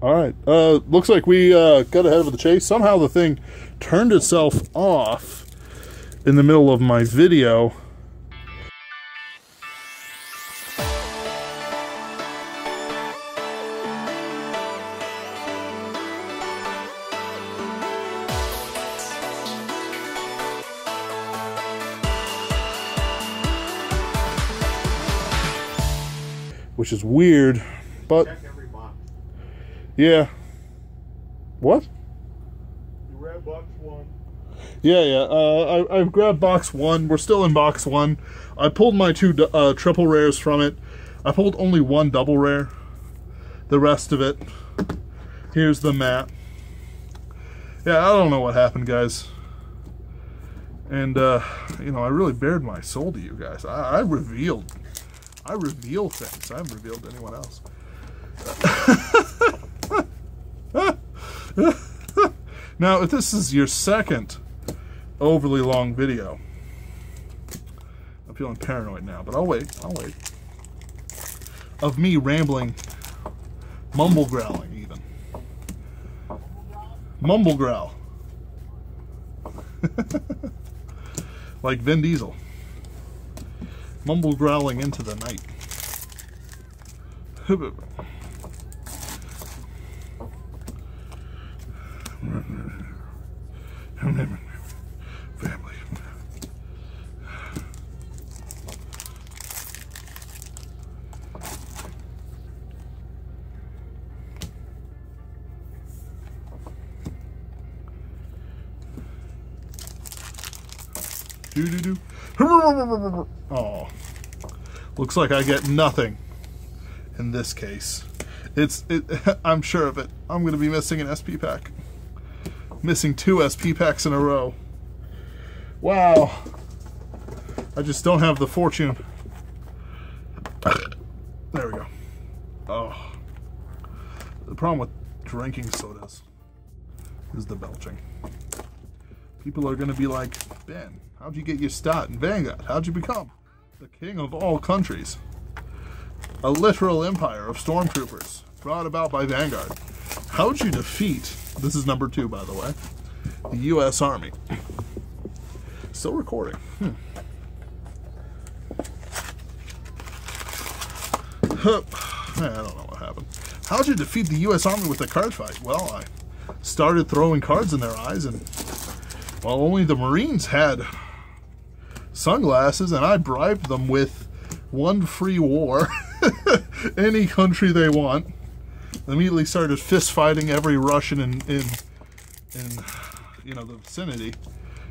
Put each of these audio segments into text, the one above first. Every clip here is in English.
Alright, looks like we got ahead of the chase. Somehow the thing turned itself off in the middle of my video. Which is weird, but check every box. Yeah. What? You read box 1. Yeah. I've grabbed box 1. We're still in box 1. I pulled my 2 triple rares from it. I pulled only 1 double rare. The rest of it. Here's the map. Yeah, I don't know what happened, guys. And you know, I really bared my soul to you guys. I reveal things. I haven't revealed to anyone else. Now, if this is your second overly long video, I'm feeling paranoid now, but I'll wait. Of me rambling, mumble growling even. Mumble growl. Like Vin Diesel. Mumble growling into the night. Family. Do. Oh. Looks like I get nothing in this case. I'm sure of it. I'm going to be missing an SP pack. Missing 2 SP packs in a row. Wow. I just don't have the fortune. There we go. Oh. The problem with drinking sodas is the belching. People are going to be like, Ben, how'd you get your start in Vanguard? How'd you become the king of all countries? A literal empire of stormtroopers brought about by Vanguard. How'd you defeat, this is number 2 by the way, the US Army? Still recording. I don't know what happened. How'd you defeat the US Army with a card fight? Well, I started throwing cards in their eyes, and well, only the Marines had sunglasses, and I bribed them with 1 free war. Any country they want. Immediately started fist fighting every Russian in you know, the vicinity,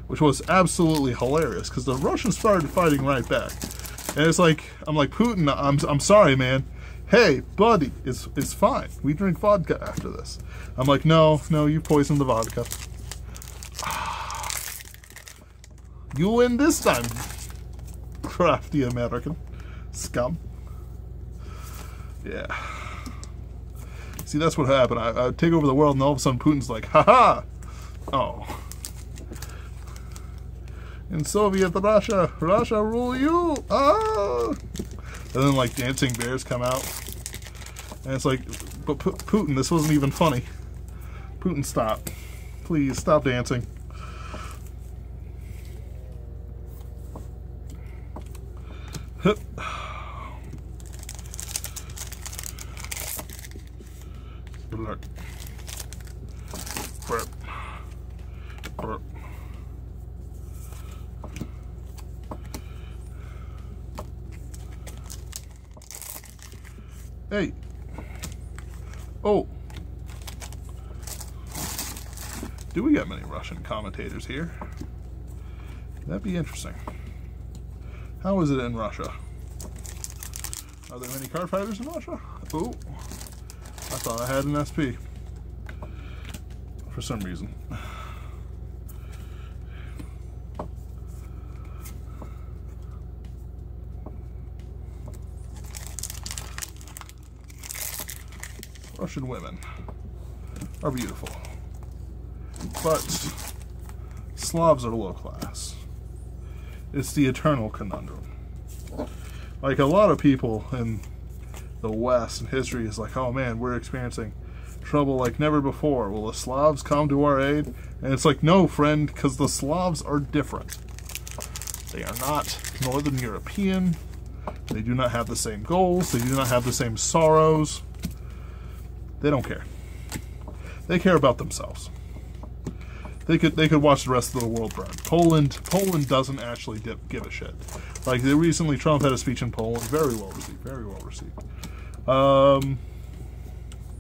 which was absolutely hilarious because the Russians started fighting right back. And it's like, I'm like, Putin, I'm sorry, man. Hey, buddy, it's fine. We drink vodka after this. I'm like, no, you poisoned the vodka. You win this time, crafty American scum. Yeah. See, that's what happened. I take over the world, and all of a sudden Putin's like, haha! Oh. In Soviet Russia rule you! Ah! And then, like, dancing bears come out. And it's like, but Putin, this wasn't even funny. Putin, stop. Please, stop dancing. Hup. Look. Burp. Burp. Hey. Oh. Do we got many Russian commentators here? That'd be interesting. How is it in Russia? Are there many card fighters in Russia? Oh. I thought I had an SP. For some reason. Russian women are beautiful. But Slavs are low class. It's the eternal conundrum. Like, a lot of people in the West and history is like, oh man, we're experiencing trouble like never before. Will the Slavs come to our aid? And it's like, no, friend, because the Slavs are different. They are not Northern European. They do not have the same goals. They do not have the same sorrows. They don't care. They care about themselves. They could watch the rest of the world burn. Poland doesn't actually give a shit. Like, recently Trump had a speech in Poland, very well received, very well received.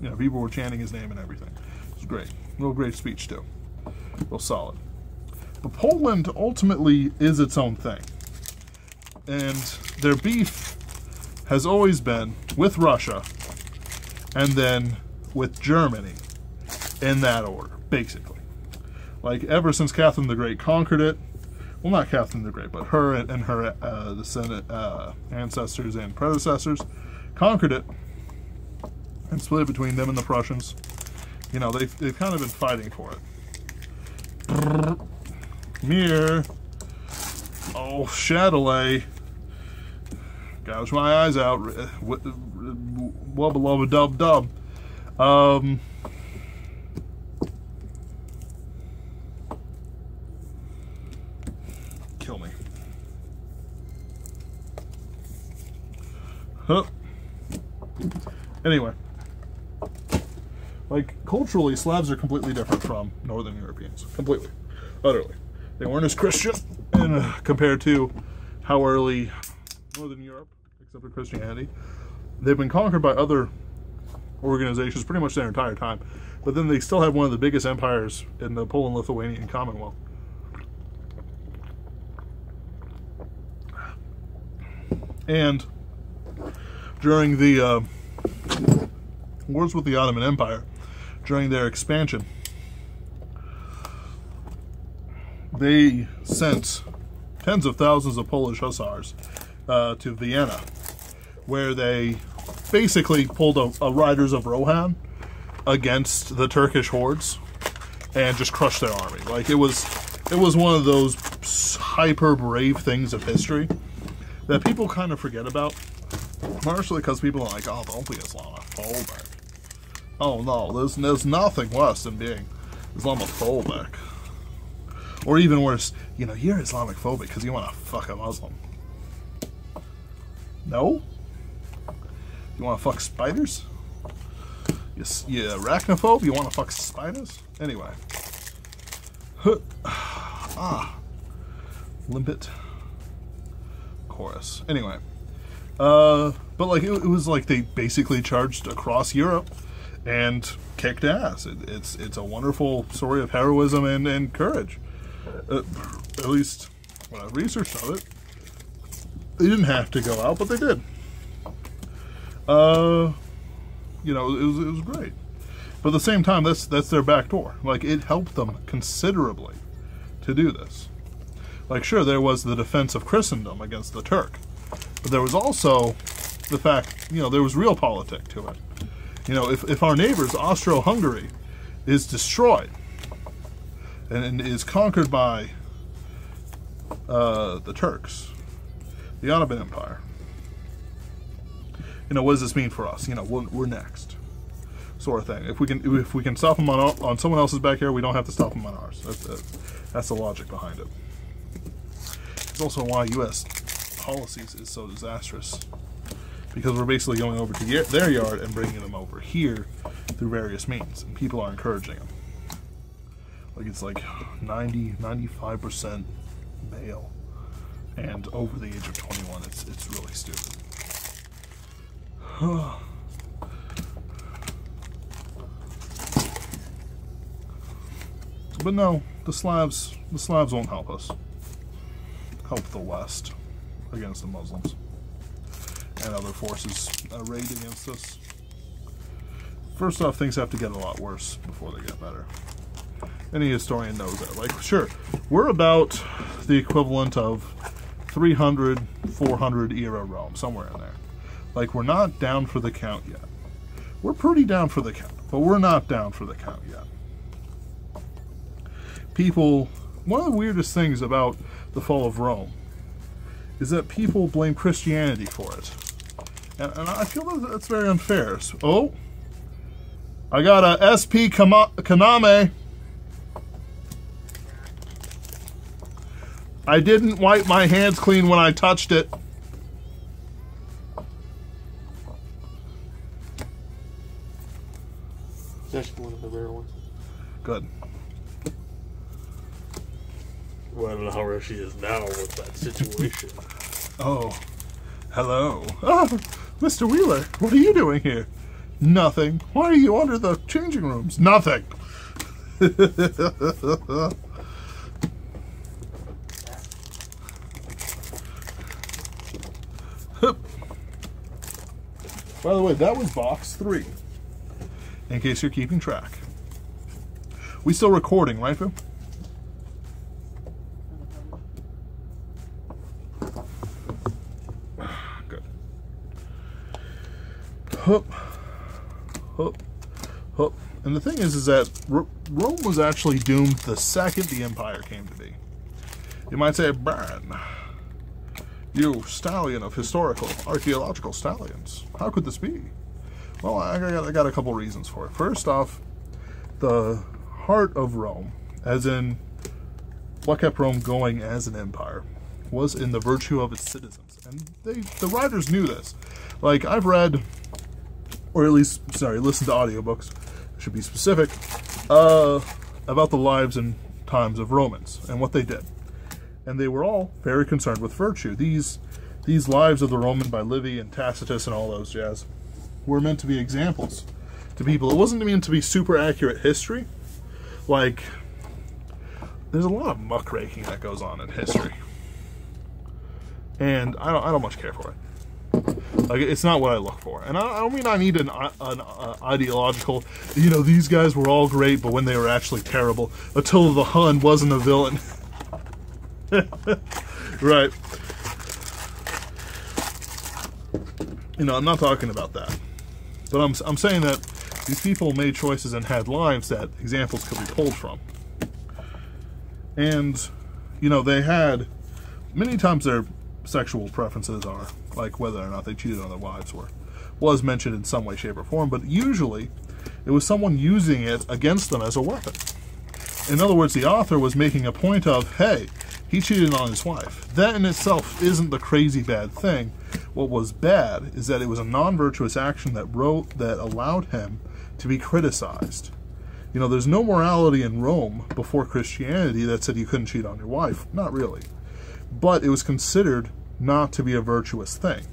You know, people were chanting his name and everything. It was great. Real great speech too. Real solid. But Poland ultimately is its own thing. And their beef has always been with Russia and then with Germany in that order, basically. Like, ever since Catherine the Great conquered it, well, not Catherine the Great, but her and her ancestors and predecessors conquered it and split it between them and the Prussians. You know, they've kind of been fighting for it. Mirror. Oh, Chatelet. Gouge my eyes out. Wubba lubba dub dub. Kill me. Huh. Anyway. Like, culturally, Slavs are completely different from Northern Europeans. Completely. Utterly. They weren't as Christian compared to how early Northern Europe, except for Christianity. They've been conquered by other organizations pretty much their entire time. But then they still have one of the biggest empires in the Poland-Lithuanian Commonwealth. And during the wars with the Ottoman Empire, during their expansion, they sent tens of thousands of Polish hussars to Vienna, where they basically pulled a Riders of Rohan against the Turkish hordes and just crushed their army. Like, it was one of those hyper brave things of history that people kind of forget about, partially because people are like, oh, don't be Islamophobic. Oh no, there's nothing worse than being Islamophobic. Or even worse, you know, you're Islamophobic because you want to fuck a Muslim. No? You want to fuck spiders? You arachnophobe? You want to fuck spiders? Anyway. Limpet. Chorus. Anyway. But like, it was like they basically charged across Europe and kicked ass. It's a wonderful story of heroism and courage. At least when I researched on it, they didn't have to go out, but they did. You know, it was great. But at the same time, that's their back door. Like, it helped them considerably to do this. Like, sure, there was the defense of Christendom against the Turk, but there was also the fact, you know, there was realpolitik to it. You know, if our neighbors, Austro-Hungary, is destroyed and is conquered by the Turks, the Ottoman Empire, you know, what does this mean for us? You know, we're next, sort of thing. If we can stop them on someone else's backyard, we don't have to stop them on ours. That's the logic behind it. It's also why U.S. policies is so disastrous, because we're basically going over to their yard and bringing them over here through various means, and people are encouraging them. Like, it's like 95% male and over the age of 21. It's really stupid. But no, the Slavs won't help us. Help the West against the Muslims and other forces arrayed against us. First off, things have to get a lot worse before they get better. Any historian knows that. Like, sure, we're about the equivalent of 300, 400 era Rome, somewhere in there. Like, we're not down for the count yet. We're pretty down for the count, but we're not down for the count yet. People, one of the weirdest things about the fall of Rome is that people blame Christianity for it. And I feel that that's very unfair. So, I got a SP Kaname. I didn't wipe my hands clean when I touched it. It's actually one of the rare ones. Good. Well, I don't know how rare she is now with that situation. Oh, hello. Ah, Mr. Wheeler, what are you doing here? Nothing. Why are you under the changing rooms? Nothing. By the way, that was box 3. In case you're keeping track. We still recording, right, Phil? Good. Hup. Hup. Hup. And the thing is that Rome was actually doomed the second the Empire came to be. You might say, Baron, you stallion of historical, archaeological stallions. How could this be? Well, I got a couple reasons for it. First off, the heart of Rome, as in what kept Rome going as an empire, was in the virtue of its citizens. And the writers knew this. Like, I've read, or at least, sorry, listened to audiobooks, I should be specific, about the lives and times of Romans and what they did. And they were all very concerned with virtue. These lives of the Roman by Livy and Tacitus and all those jazz were meant to be examples to people. It wasn't meant to be super accurate history. Like, there's a lot of muckraking that goes on in history, and I don't much care for it. Like, it's not what I look for. And I don't mean I need an ideological, you know, these guys were all great, but when they were actually terrible, Attila the Hun wasn't a villain. Right. You know, I'm not talking about that. But I'm saying that these people made choices and had lives that examples could be pulled from. And, you know, they had, many times their sexual preferences are, like whether or not they cheated on their wives was mentioned in some way, shape, or form, but usually it was someone using it against them as a weapon. In other words, the author was making a point of, hey, he cheated on his wife. That in itself isn't the crazy bad thing. What was bad is that it was a non-virtuous action that allowed him to be criticized. You know, there's no morality in Rome before Christianity that said you couldn't cheat on your wife. Not really. But it was considered not to be a virtuous thing.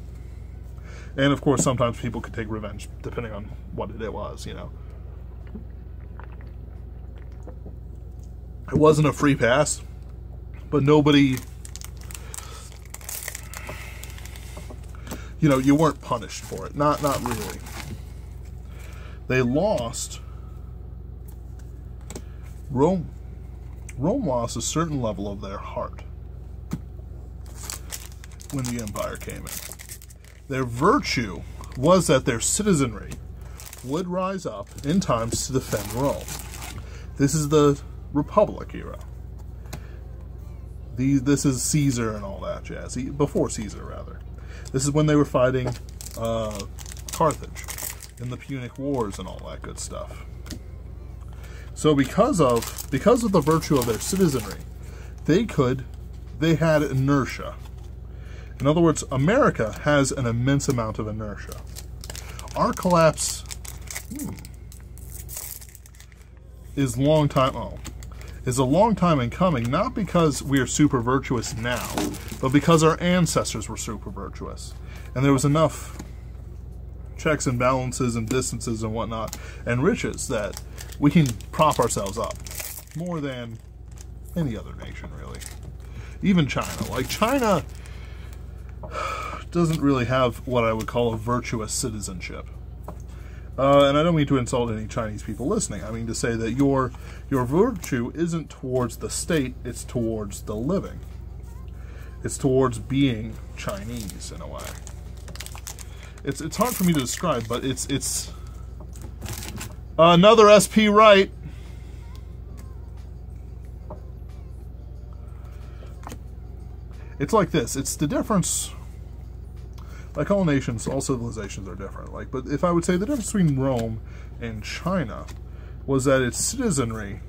And of course, sometimes people could take revenge depending on what it was, you know. It wasn't a free pass, but nobody, you know, you weren't punished for it. Not really. They lost. Rome lost a certain level of their heart when the Empire came in. Their virtue was that their citizenry would rise up in times to defend Rome. This is the Republic era. This is Caesar and all that jazz. Before Caesar, rather. This is when they were fighting Carthage in the Punic Wars and all that good stuff. So because of the virtue of their citizenry, they had inertia. In other words, America has an immense amount of inertia. Our collapse is a long time in coming, not because we are super virtuous now, but because our ancestors were super virtuous. And there was enough checks and balances and distances and whatnot, and riches that we can prop ourselves up more than any other nation, really. Even China. Like, China doesn't really have what I would call a virtuous citizenship. And I don't mean to insult any Chinese people listening. I mean to say that your virtue isn't towards the state, it's towards the living. It's towards being Chinese, in a way. It's hard for me to describe, but it's another SP right. It's like this. It's the difference. like all nations, all civilizations are different. Like, but if I would say the difference between Rome and China was that its citizenry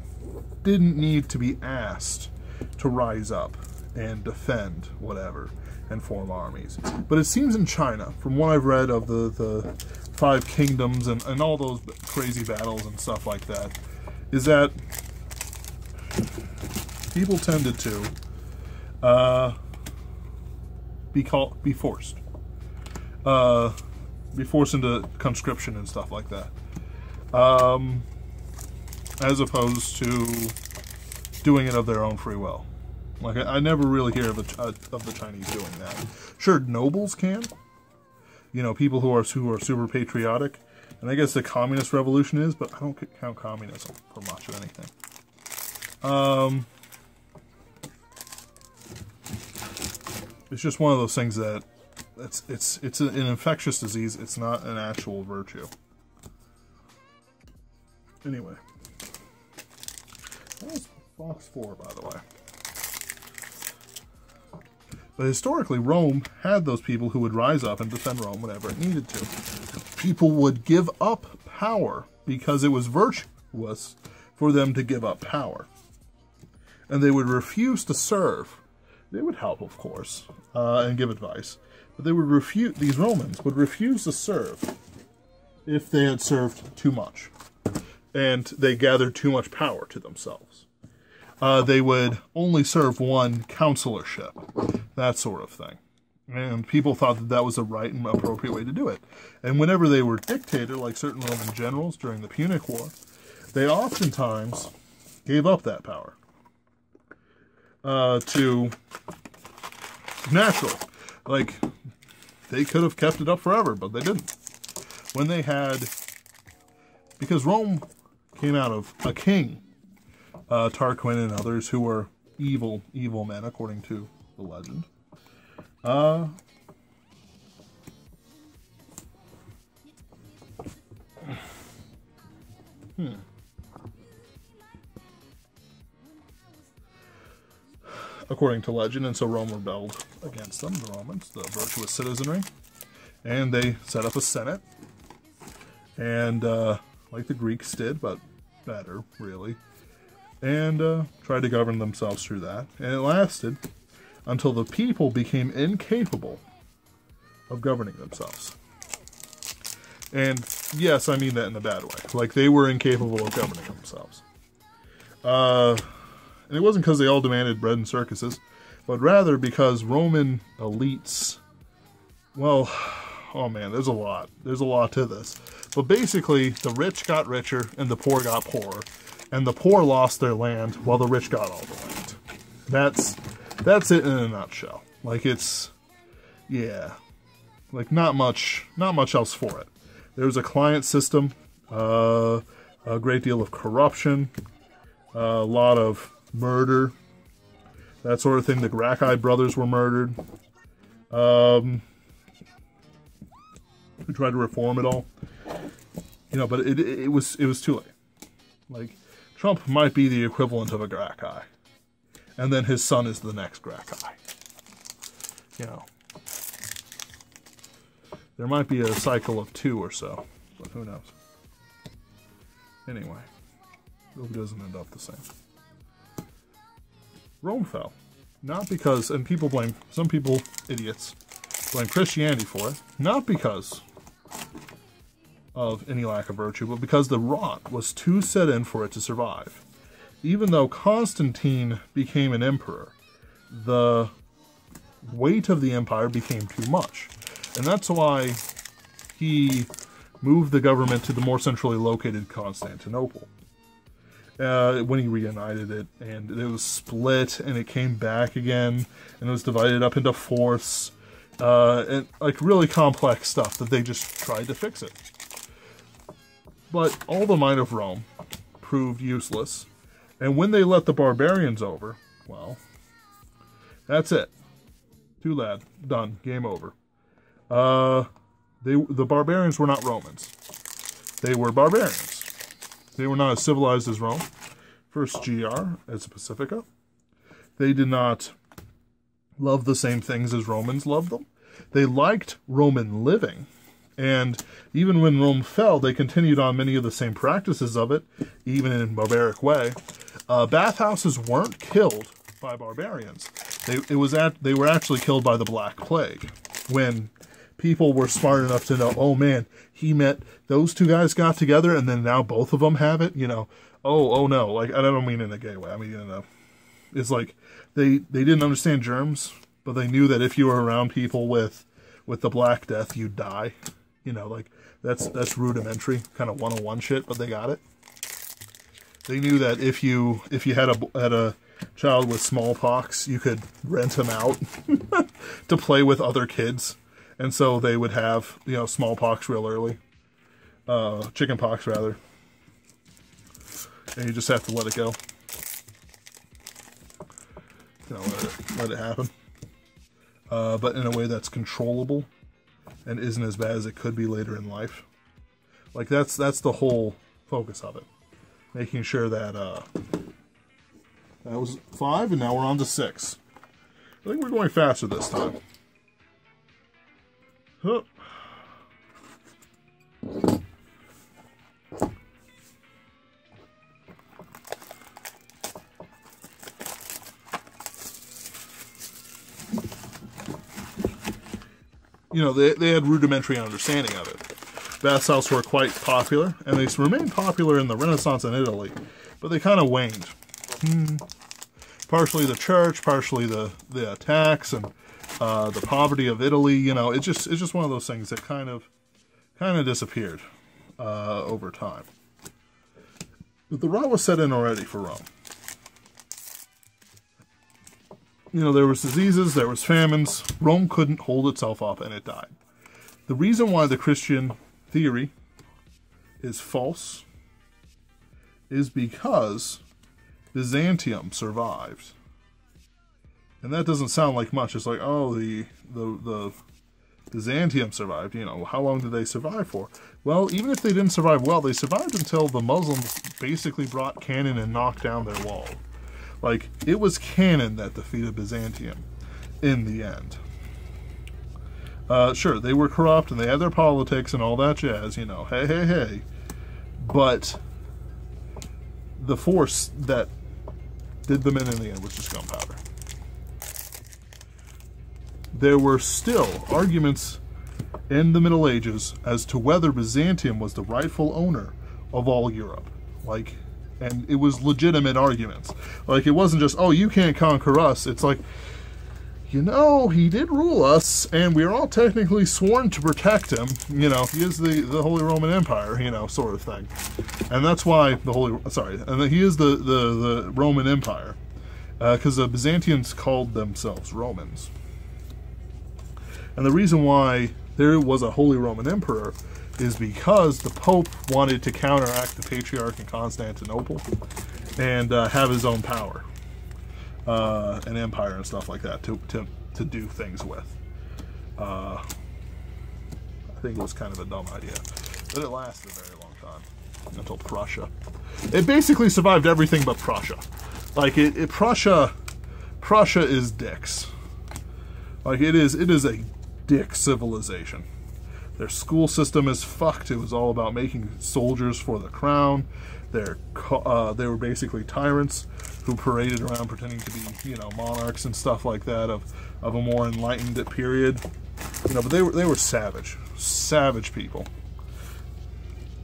didn't need to be asked to rise up and defend whatever and form armies. But it seems in China, from what I've read of the Five Kingdoms and all those crazy battles and stuff like that, is that people tended to be forced into conscription and stuff like that, as opposed to doing it of their own free will. Like, I never really hear of the Chinese doing that. Sure, nobles can, you know, people who are super patriotic, and I guess the communist revolution is, but I don't count communism for much of anything. It's just one of those things that it's an infectious disease. It's not an actual virtue. Anyway, that was box 4, by the way. But historically, Rome had those people who would rise up and defend Rome whenever it needed to. People would give up power because it was virtuous for them to give up power. And they would refuse to serve. They would help, of course, and give advice. But they would refuse, these Romans would refuse to serve if they had served too much. And they gathered too much power to themselves. They would only serve one consularship, that sort of thing. And people thought that that was the right and appropriate way to do it. And whenever they were dictator, like certain Roman generals during the Punic War, they oftentimes gave up that power to naturally. Like, they could have kept it up forever, but they didn't. When they had, because Rome came out of a king, Tarquin and others who were evil men, according to the legend. According to legend, and so Rome rebelled against them, the Romans, the virtuous citizenry, and they set up a senate, and like the Greeks did, but better, really, and tried to govern themselves through that, and it lasted until the people became incapable of governing themselves. And yes, I mean that in a bad way. Like, they were incapable of governing themselves. And it wasn't because they all demanded bread and circuses, but rather because Roman elites, well, oh man, there's a lot. There's a lot to this. But basically, the rich got richer and the poor got poorer. And the poor lost their land while the rich got all the land. That's it in a nutshell. Like, it's, yeah, like not much else for it. There was a client system, a great deal of corruption, a lot of murder, that sort of thing. The Gracchi brothers were murdered. Who tried to reform it all, you know, but it was too late. Like, Trump might be the equivalent of a Gracchi, and then his son is the next Gracchi. You know, there might be a cycle of 2 or so, but who knows? Anyway, hope it doesn't end up the same. Rome fell, not because, and people blame, some people, idiots, blame Christianity for it, not because of any lack of virtue, but because the rot was too set in for it to survive. Even though Constantine became an emperor, the weight of the empire became too much. And that's why he moved the government to the more centrally located Constantinople. When he reunited it, and it was split, and it came back again, and it was divided up into fourths, and like really complex stuff that they just tried to fix it. But all the might of Rome proved useless, and when they let the barbarians over, well, that's it. Too bad. Done. Game over. The barbarians were not Romans. They were barbarians. They were not as civilized as Rome. First GR as Pacifica. They did not love the same things as Romans loved them. They liked Roman living. And even when Rome fell, they continued on many of the same practices of it, even in a barbaric way. Bathhouses weren't killed by barbarians. They were actually killed by the Black Plague. When people were smart enough to know, oh man, those two guys got together and then now both of them have it, you know. Oh no, like, I don't mean in a gay way. I mean, it's like they didn't understand germs, but they knew that if you were around people with the Black Death, you'd die. You know, like, that's rudimentary, kind of 101 shit, but they got it. They knew that if you had a child with smallpox, you could rent him out to play with other kids. And so they would have, you know, smallpox real early. Chickenpox, rather. And you just have to let it go. You know, let it happen. But in a way that's controllable and isn't as bad as it could be later in life. Like, that's the whole focus of it. Making sure that, that was 5, and now we're on to 6. I think we're going faster this time. Huh. You know, they had rudimentary understanding of it. Bathhouses were quite popular, and they remained popular in the Renaissance in Italy, but they kind of waned. Partially the church, partially the attacks, and the poverty of Italy. You know, it's just one of those things that kind of disappeared over time. But the rot was set in already for Rome. You know, there was diseases, there was famines. Rome couldn't hold itself up, and it died. The reason why the Christian theory is false is because Byzantium survived. And that doesn't sound like much. It's like, oh, the Byzantium survived. You know, how long did they survive for? Well, even if they didn't survive well, they survived until the Muslims basically brought cannon and knocked down their wall. Like, it was cannon that defeated Byzantium in the end. Sure, they were corrupt and they had their politics and all that jazz, you know, hey. But the force that did them in the end was just gunpowder. There were still arguments in the Middle Ages as to whether Byzantium was the rightful owner of all Europe. Like, and it was legitimate arguments. Like, it wasn't just, oh, you can't conquer us. It's like, you know, he did rule us, and we're all technically sworn to protect him. You know, he is the Holy Roman Empire, you know, sort of thing. And that's why he is the Roman Empire. Because the Byzantines called themselves Romans. And the reason why there was a Holy Roman Emperor is because the Pope wanted to counteract the Patriarch in Constantinople and have his own power. An empire and stuff like that to do things with. I think it was kind of a dumb idea, but it lasted a very long time until Prussia. It basically survived everything but Prussia. Like Prussia is dicks. Like it is a dick civilization. Their school system is fucked. It was all about making soldiers for the crown. They were basically tyrants who paraded around pretending to be, you know, monarchs and stuff like that of a more enlightened period. You know, but they were savage people.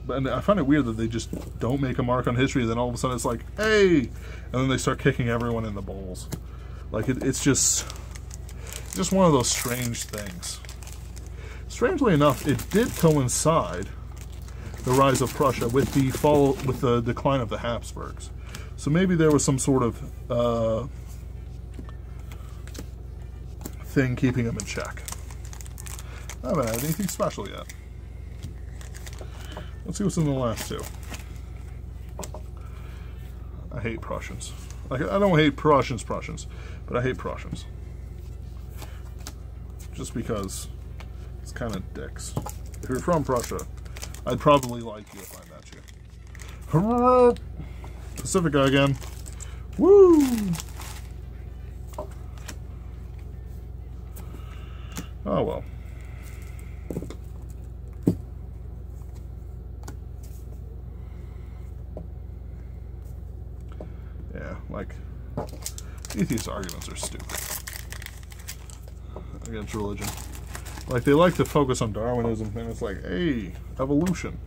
And I find it weird that they just don't make a mark on history. Then all of a sudden it's like, hey, and then they start kicking everyone in the balls. Like it's just one of those strange things. Strangely enough, it did coincide, the rise of Prussia, with the decline of the Habsburgs. So maybe there was some sort of thing keeping them in check. I haven't had anything special yet. Let's see what's in the last two. I hate Prussians. Like, I don't hate Prussians, but I hate Prussians. Just because it's kind of dicks. If you're from Prussia, I'd probably like you if I met you. Pacifica again. Woo! Oh well. Yeah, like, atheist arguments are stupid against religion. Like, they like to focus on Darwinism, and it's like, hey, evolution.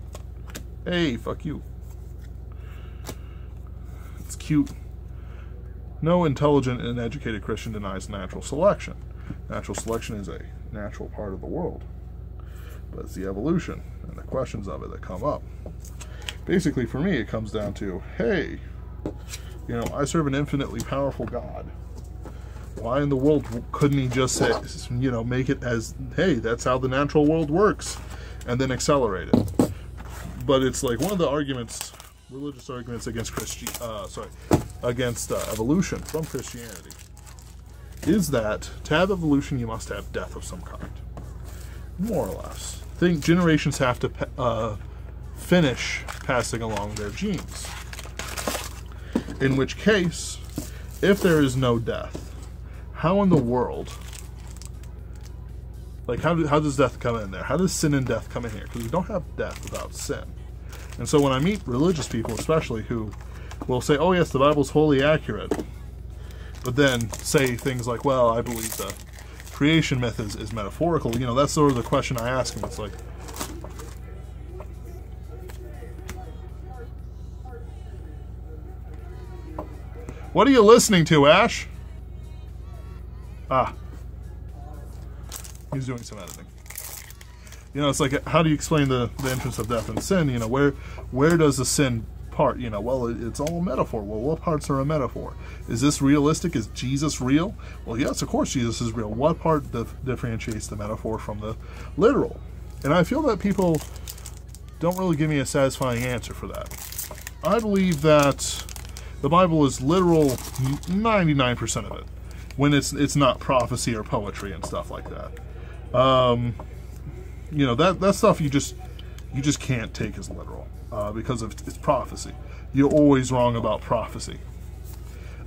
Hey, fuck you. It's cute. No intelligent and educated Christian denies natural selection. Natural selection is a natural part of the world. But it's the evolution and the questions of it that come up. Basically, for me, it comes down to, hey, you know, I serve an infinitely powerful God. Why in the world couldn't he just say, you know, make it as, hey, that's how the natural world works, and then accelerate it? But it's like one of the arguments, religious arguments against evolution from Christianity, is that to have evolution, you must have death of some kind, more or less. I think generations have to finish passing along their genes. In which case, if there is no death, how in the world, like, how does death come in there? How does sin and death come in here? Because we don't have death without sin. And so when I meet religious people, especially, who will say, oh yes, the Bible's wholly accurate, but then say things like, well, I believe the creation myth is metaphorical, you know, that's sort of the question I ask them. It's like, what are you listening to, Ash? Ah. He's doing some editing. You know, it's like, how do you explain the entrance of death and sin? You know, where does the sin part? You know, well, it's all a metaphor. Well, what parts are a metaphor? Is this realistic? Is Jesus real? Well, yes, of course Jesus is real. What part differentiates the metaphor from the literal? And I feel that people don't really give me a satisfying answer for that. I believe that the Bible is literal 99% of it, when it's not prophecy or poetry and stuff like that. You know, that stuff you just can't take as literal because of it's prophecy. You're always wrong about prophecy.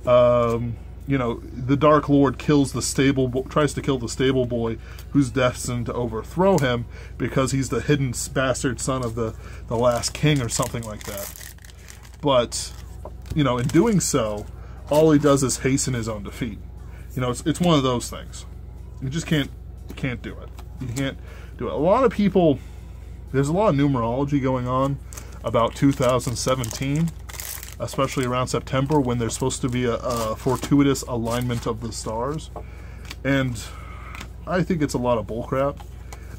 You know, the Dark Lord tries to kill the stable boy who's destined to overthrow him because he's the hidden bastard son of the last king or something like that. But, you know, in doing so, all he does is hasten his own defeat. You know, it's one of those things. You just can't do it. You can't do it. A lot of people, there's a lot of numerology going on about 2017, especially around September, when there's supposed to be a fortuitous alignment of the stars. And I think it's a lot of bullcrap,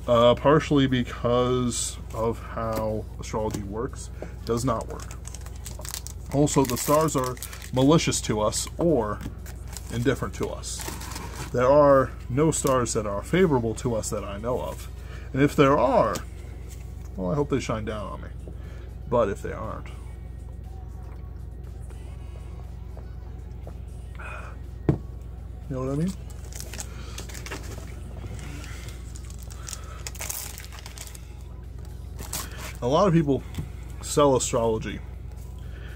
partially because of how astrology works. It does not work. Also, the stars are malicious to us or indifferent to us. There are no stars that are favorable to us that I know of. And if there are, well, I hope they shine down on me. But if they aren't, you know what I mean? A lot of people sell astrology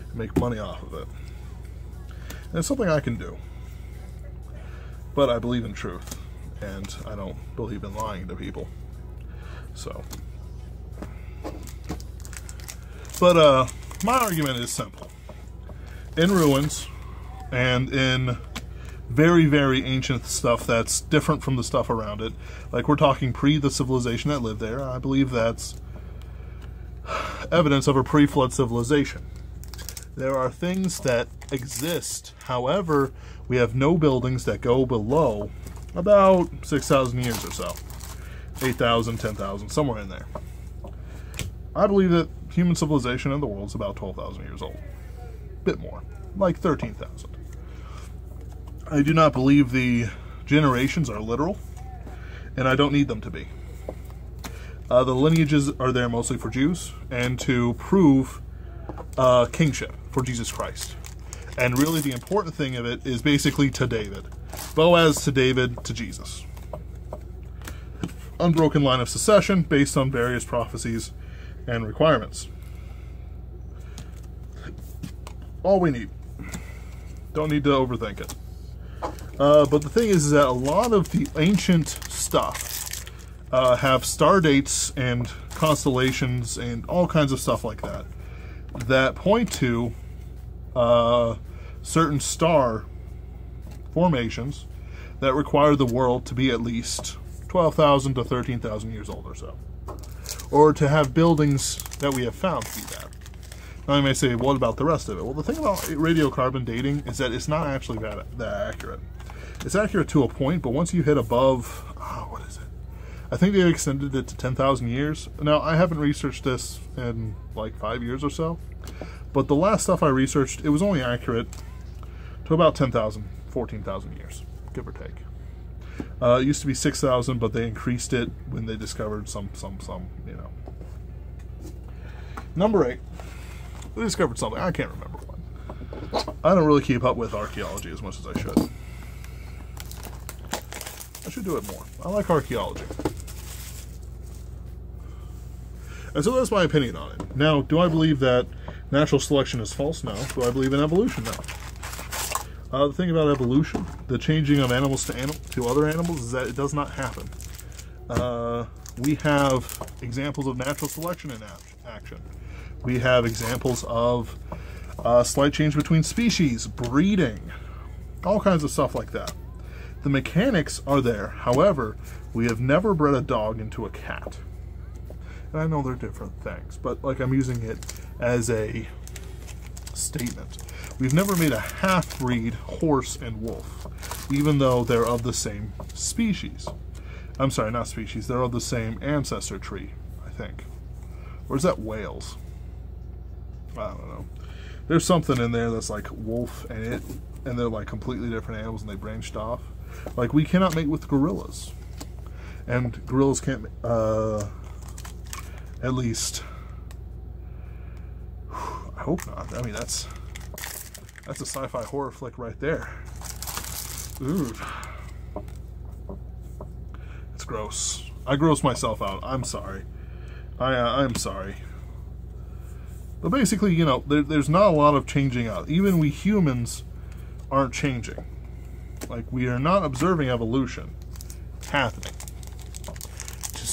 and make money off of it. And it's something I can do. But I believe in truth, and I don't believe in lying to people. So. But my argument is simple. In ruins, and in very, very ancient stuff that's different from the stuff around it, like we're talking pre the civilization that lived there, I believe that's evidence of a pre-flood civilization. There are things that exist, however, we have no buildings that go below about 6,000 years or so. 8,000, 10,000, somewhere in there. I believe that human civilization in the world is about 12,000 years old. Bit more, like 13,000. I do not believe the generations are literal, and I don't need them to be. The lineages are there mostly for Jews, and to prove kingship for Jesus Christ. And really the important thing of it is basically to David. Boaz to David to Jesus. Unbroken line of succession based on various prophecies and requirements. All we need. Don't need to overthink it. But the thing is that a lot of the ancient stuff have star dates and constellations and all kinds of stuff like that that point to certain star formations that require the world to be at least 12,000 to 13,000 years old or so, or to have buildings that we have found to be that. Now you may say, what about the rest of it? Well, the thing about radiocarbon dating is that it's not actually that accurate. It's accurate to a point, but once you hit above, what is it? I think they extended it to 10,000 years. Now, I haven't researched this in like 5 years or so, but the last stuff I researched, it was only accurate to about 10,000, 14,000 years, give or take. It used to be 6,000, but they increased it when they discovered some, you know. Number 8, they discovered something. I can't remember what. I don't really keep up with archaeology as much as I should. I should do it more. I like archaeology. And so that's my opinion on it. Now, do I believe that natural selection is false? No. Do I believe in evolution? No. The thing about evolution, the changing of animals to other animals, is that it does not happen. We have examples of natural selection in action. We have examples of slight change between species, breeding, all kinds of stuff like that. The mechanics are there. However, we have never bred a dog into a cat. And I know they're different things, but like I'm using it as a statement. We've never made a half-breed horse and wolf, even though they're of the same species. I'm sorry, not species. They're of the same ancestor tree, I think. Or is that whales? I don't know. There's something in there that's like wolf and it, and they're like completely different animals and they branched off. Like, we cannot mate with gorillas. And gorillas can't, at least, I hope not. I mean, that's a sci-fi horror flick right there. Ooh. It's gross. I gross myself out. I'm sorry. I'm sorry. But basically, you know, there's not a lot of changing out. Even we humans aren't changing. Like, we are not observing evolution happening.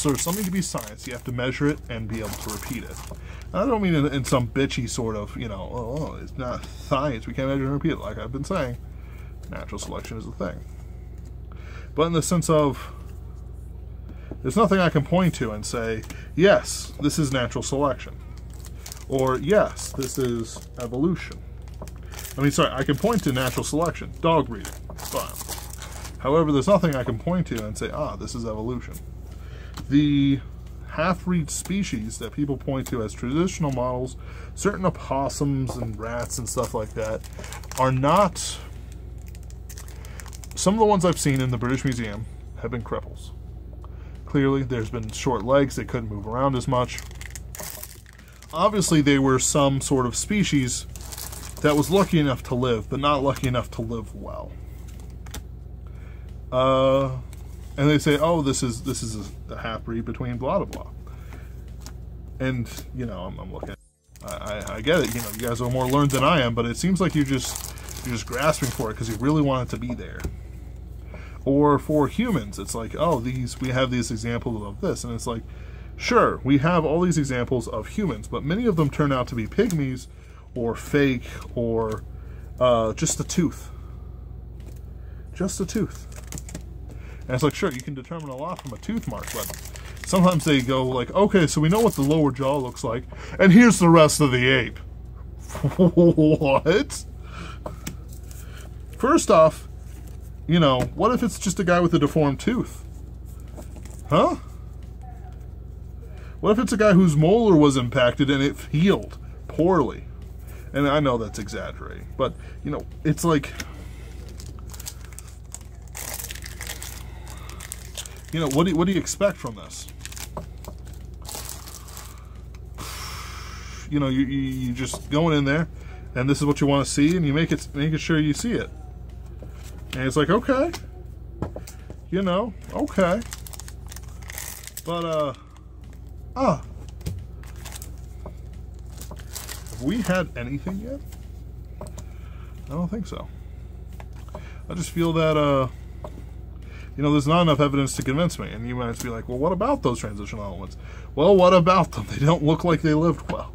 For something to be science, you have to measure it and be able to repeat it. I don't mean in some bitchy sort of, you know, oh, it's not science, we can't measure and repeat it. Like I've been saying, natural selection is a thing. But in the sense of, there's nothing I can point to and say, yes, this is natural selection. Or, yes, this is evolution. I mean, sorry, I can point to natural selection, dog breeding, fine. However, there's nothing I can point to and say, this is evolution. The half-breed species that people point to as traditional models, certain opossums and rats and stuff like that, are not... Some of the ones I've seen in the British Museum have been cripples. Clearly, there's been short legs, they couldn't move around as much. Obviously, they were some sort of species that was lucky enough to live, but not lucky enough to live well. And they say, oh, this is a half-breed between blah, blah, blah. And, you know, I'm looking. I get it. You know, you guys are more learned than I am, but it seems like you're just grasping for it because you really want it to be there. Or for humans, it's like, oh, we have these examples of this. And it's like, sure, we have all these examples of humans, but many of them turn out to be pygmies or fake or just a tooth. Just a tooth. And it's like, sure, you can determine a lot from a tooth mark, but sometimes they go like, okay, so we know what the lower jaw looks like, and here's the rest of the ape. What? First off, you know, what if it's just a guy with a deformed tooth? Huh? What if it's a guy whose molar was impacted and it healed poorly? And I know that's exaggerating, but, you know, it's like... You know, what do you expect from this? You know, you just going in there, and this is what you want to see, and you make it sure you see it. And it's like, okay, you know, okay, but have we had anything yet? I don't think so. I just feel that you know, there's not enough evidence to convince me. And you might be like, well, what about those transitional elements? Well, what about them? They don't look like they lived well.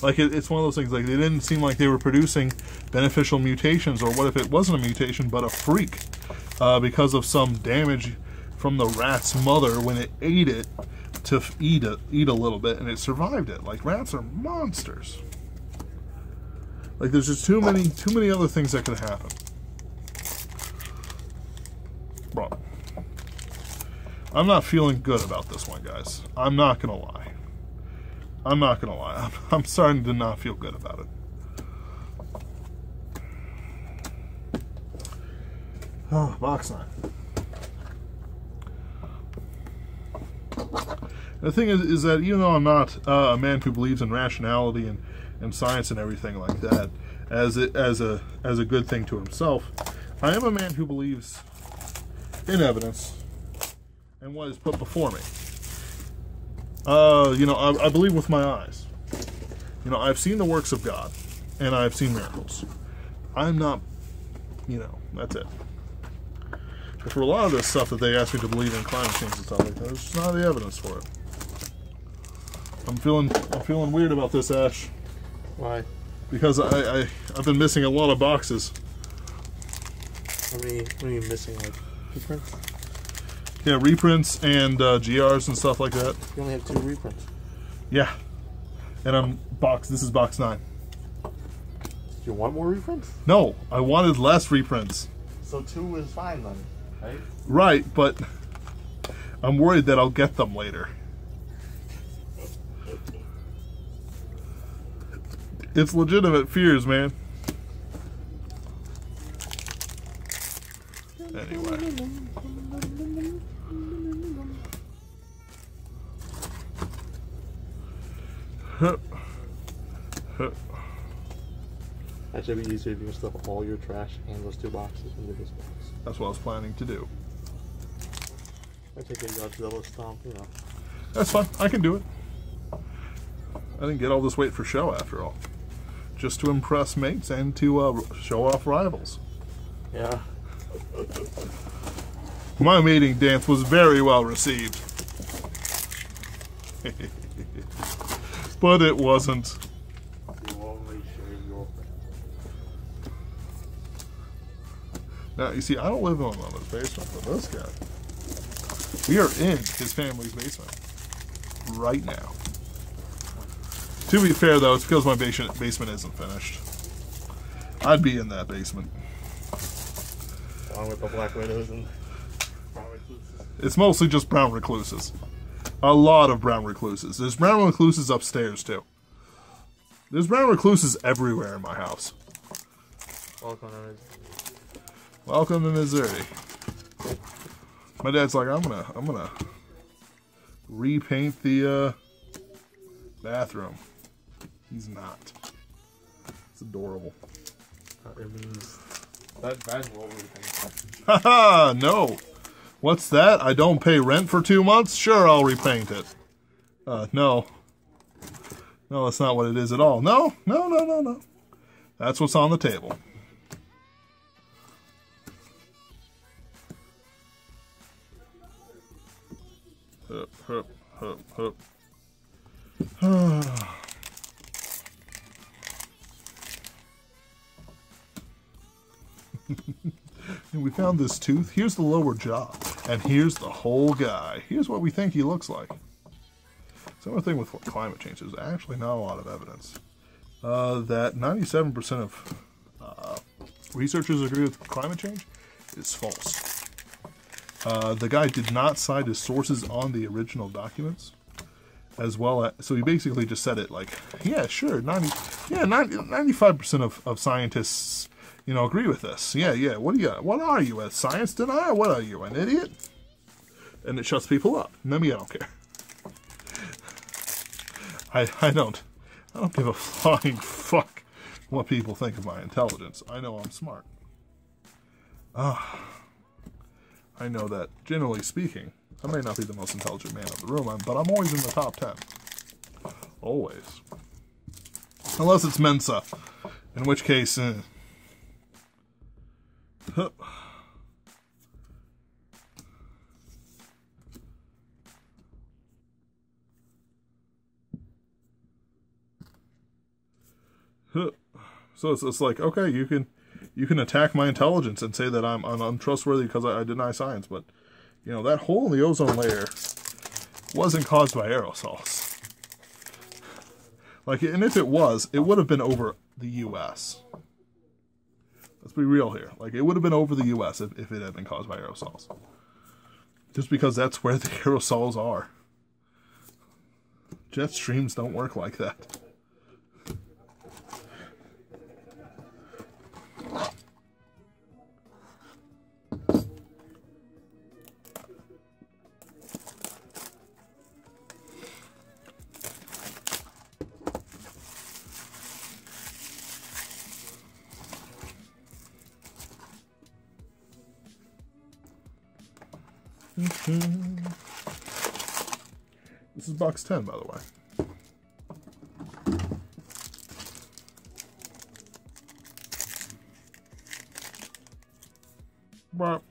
Like, it's one of those things, like, they didn't seem like they were producing beneficial mutations, or what if it wasn't a mutation, but a freak, because of some damage from the rat's mother when it ate it to eat a little bit, and it survived it. Like, rats are monsters. Like, there's just too many other things that could happen. Bro, I'm not feeling good about this one, guys. I'm not gonna lie. I'm not gonna lie. I'm starting to not feel good about it. Oh, box 9. The thing is that even though I'm not a man who believes in rationality and science and everything like that as a good thing to himself, I am a man who believes in evidence and what is put before me. You know, I believe with my eyes. You know, I've seen the works of God, and I've seen miracles. I'm not, you know, that's it. But for a lot of this stuff that they ask me to believe in, climate change and stuff like that, there's just not the evidence for it. I'm feeling weird about this, Ash. Why? Because I've been missing a lot of boxes. What are you missing, like reprints? Yeah, reprints and GRs and stuff like that. You only have 2 reprints. Yeah. And this is box 9. Do you want more reprints? No, I wanted less reprints. So 2 is fine then, right? Right, but I'm worried that I'll get them later. It's legitimate fears, man. Anyway. That should be easier if you can stuff all your trash and those 2 boxes into this box. That's what I was planning to do. I take a Godzilla stomp, you know. That's fine. I can do it. I didn't get all this weight for show, after all. Just to impress mates and to show off rivals. Yeah. My mating dance was very well received. But it wasn't. You only shave your friend. Now, you see, I don't live in his basement, but this guy. We are in his family's basement. Right now. To be fair, though, it's because my basement isn't finished. I'd be in that basement. Along with the black widows and brown recluses. It's mostly just brown recluses. A lot of brown recluses. There's brown recluses upstairs, too. There's brown recluses everywhere in my house. Welcome to Missouri. Welcome to Missouri. My dad's like, I'm gonna repaint the bathroom. He's not. It's adorable. It means that will repaint. Haha, no. What's that? I don't pay rent for 2 months? Sure, I'll repaint it. No. No, that's not what it is at all. No. That's what's on the table. Hup. And we found this tooth. Here's the lower jaw. And here's the whole guy. Here's what we think he looks like. Similar thing with climate change. There's actually not a lot of evidence. That 97% of researchers agree with climate change is false. The guy did not cite his sources on the original documents. As well as, so he basically just said it like, yeah, sure, 95% of scientists, you know, agree with this. Yeah. What are you, a science denier? What are you, an idiot? And it shuts people up. Maybe I don't care. I don't give a flying fuck what people think of my intelligence. I know I'm smart. I know that, generally speaking, I may not be the most intelligent man in the room, but I'm always in the top 10. Always. Unless it's Mensa. In which case, So it's like, okay, you can attack my intelligence and say that I'm untrustworthy because I deny science, but you know, that hole in the ozone layer wasn't caused by aerosols. Like, and if it was, it would have been over the U.S. Let's be real here. Like, it would have been over the U.S. if it had been caused by aerosols. Just because that's where the aerosols are. Jet streams don't work like that. This is box 10, by the way. Well,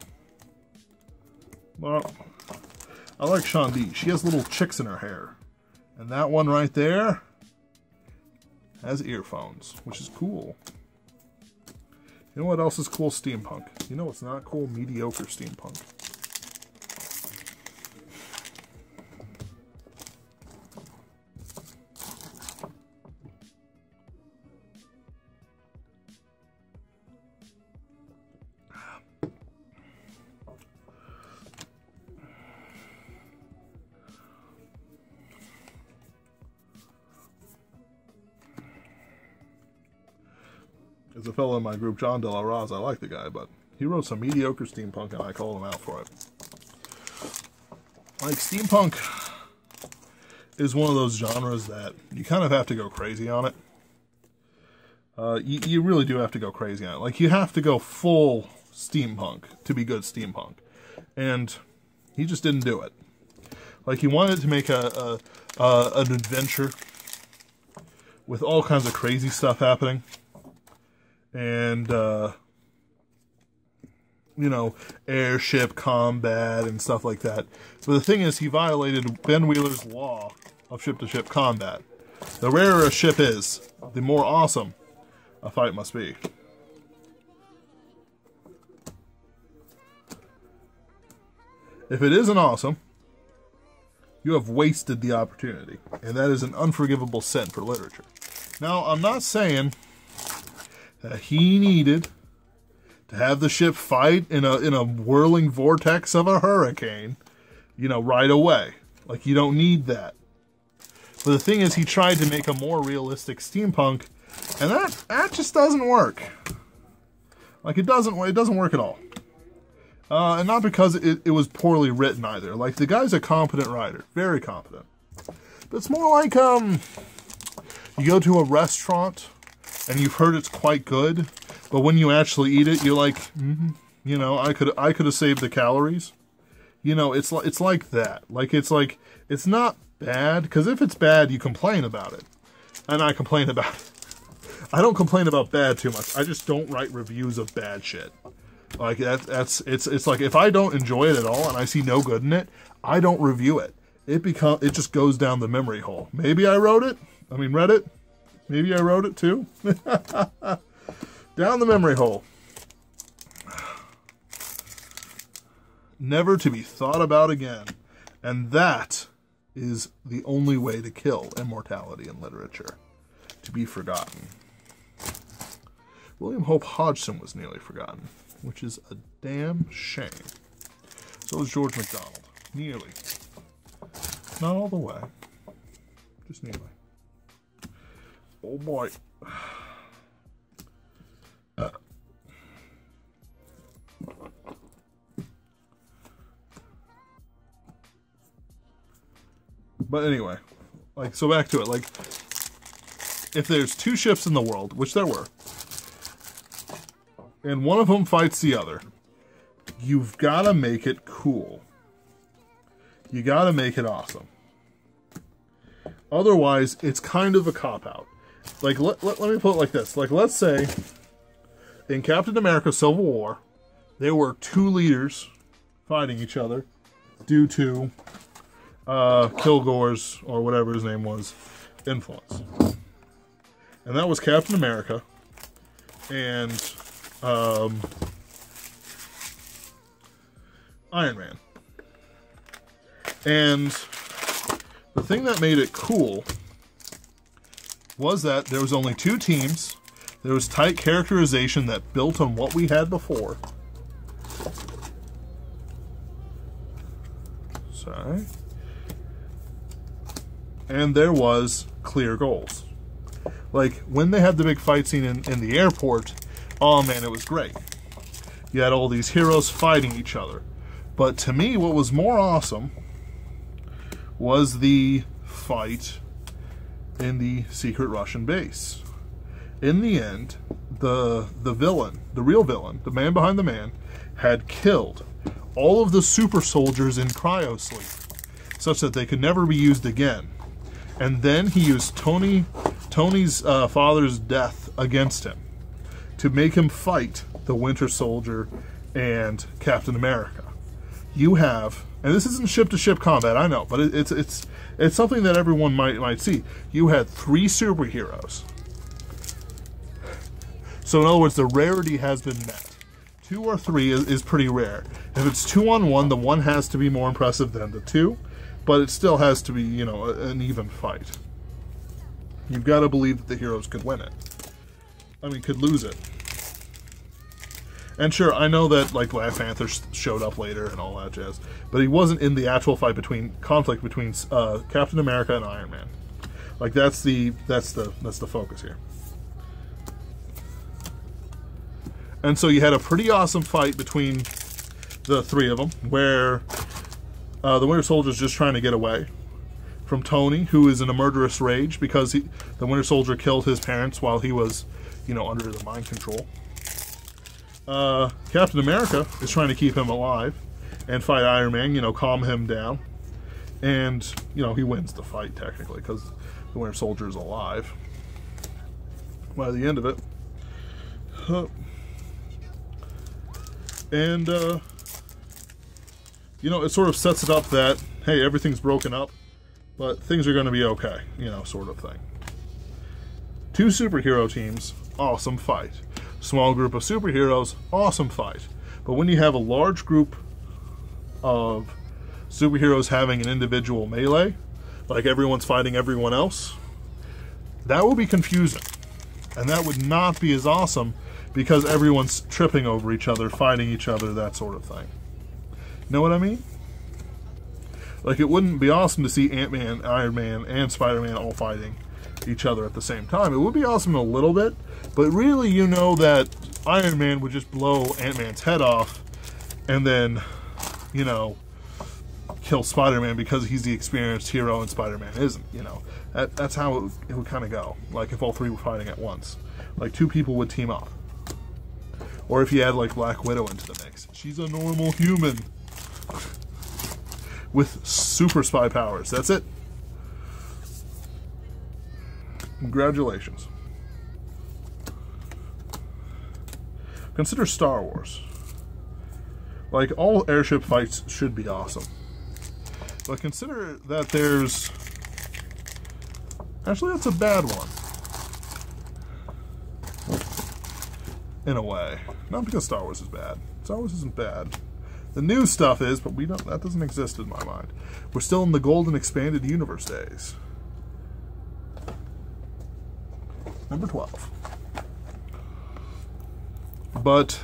I like Shandi. She has little chicks in her hair. And that one right there has earphones, which is cool. You know what else is cool? Steampunk. You know what's not cool? Mediocre steampunk. As a fellow in my group, John De La Raz, I like the guy, but he wrote some mediocre steampunk and I called him out for it. Like, steampunk is one of those genres that you kind of have to go crazy on it. You really do have to go crazy on it. Like, you have to go full steampunk to be good steampunk. And he just didn't do it. Like, he wanted to make an adventure with all kinds of crazy stuff happening. And, you know, airship combat and stuff like that. But the thing is, he violated Ben Wheeler's law of ship-to-ship combat. The rarer a ship is, the more awesome a fight must be. If it isn't awesome, you have wasted the opportunity. And that is an unforgivable sin for literature. Now, I'm not saying that he needed to have the ship fight in a whirling vortex of a hurricane, you know, right away. Like, you don't need that. But the thing is, he tried to make a more realistic steampunk, and that just doesn't work. Like, it doesn't work at all. And not because it was poorly written either. Like, the guy's a competent writer, very competent. But it's more like you go to a restaurant and you've heard it's quite good, but when you actually eat it, you're like, you know, I could have saved the calories. You know, it's like that. Like, it's not bad, because if it's bad, you complain about it, and I complain about it. I don't complain about bad too much. I just don't write reviews of bad shit. Like, it's like, if I don't enjoy it at all and I see no good in it, I don't review it. It just goes down the memory hole. Maybe I read it. Maybe I wrote it too. Down the memory hole. Never to be thought about again. And that is the only way to kill immortality in literature. To be forgotten. William Hope Hodgson was nearly forgotten, which is a damn shame. So is George MacDonald. Nearly. Not all the way. Just nearly. Oh boy. But anyway, like, so back to it. Like, if there's two ships in the world, which there were, and one of them fights the other, you've got to make it cool. You got to make it awesome. Otherwise, it's kind of a cop-out. Like, let me put it like this. Like, let's say, in Captain America Civil War, there were two leaders fighting each other due to Kilgore's, or whatever his name was, influence. And that was Captain America and Iron Man. And the thing that made it cool was that there was only 2 teams. There was tight characterization that built on what we had before. Sorry. And there was clear goals. Like, when they had the big fight scene in the airport, oh man, it was great. You had all these heroes fighting each other. But to me, what was more awesome was the fight in the secret Russian base. In the end, the villain, the real villain, the man behind the man, had killed all of the super soldiers in cryosleep, such that they could never be used again. And then he used Tony's father's death against him to make him fight the Winter Soldier and Captain America. You have, and this isn't ship-to-ship combat, I know, but it's something that everyone might see. You had 3 superheroes. So in other words, the rarity has been met. 2 or 3 is pretty rare. If it's 2-on-1, the 1 has to be more impressive than the 2, but it still has to be, you know, an even fight. You've got to believe that the heroes could win it. I mean, could lose it. And sure, I know that, like, Black Panther showed up later and all that jazz, but he wasn't in the actual conflict between Captain America and Iron Man. Like, that's the focus here. And so you had a pretty awesome fight between the 3 of them, where the Winter Soldier's just trying to get away from Tony, who is in a murderous rage because the Winter Soldier killed his parents while he was, you know, under the mind control. Captain America is trying to keep him alive and fight Iron Man, you know, calm him down. And, you know, he wins the fight technically because the Winter Soldier is alive by the end of it. And, you know, it sort of sets it up that, hey, everything's broken up, but things are going to be okay, you know, sort of thing. 2 superhero teams, awesome fight. Small group of superheroes, awesome fight. But when you have a large group of superheroes having an individual melee, like everyone's fighting everyone else, that will be confusing. And that would not be as awesome because everyone's tripping over each other, fighting each other, that sort of thing. Know what I mean? Like, it wouldn't be awesome to see Ant-Man, Iron Man, and Spider-Man all fighting each other at the same time. It would be awesome a little bit, but really, you know that Iron Man would just blow Ant-Man's head off and then, you know, kill Spider-Man because he's the experienced hero and Spider-Man isn't, you know. That's how it would kind of go, like if all 3 were fighting at once. Like 2 people would team up. Or if you add like Black Widow into the mix. She's a normal human with super spy powers. That's it. Congratulations. Consider Star Wars. Like, all airship fights should be awesome. But consider that there's... Actually, that's a bad one. In a way. Not because Star Wars is bad. Star Wars isn't bad. The new stuff is, but we don't. That doesn't exist in my mind. We're still in the golden expanded universe days. Number 12. But...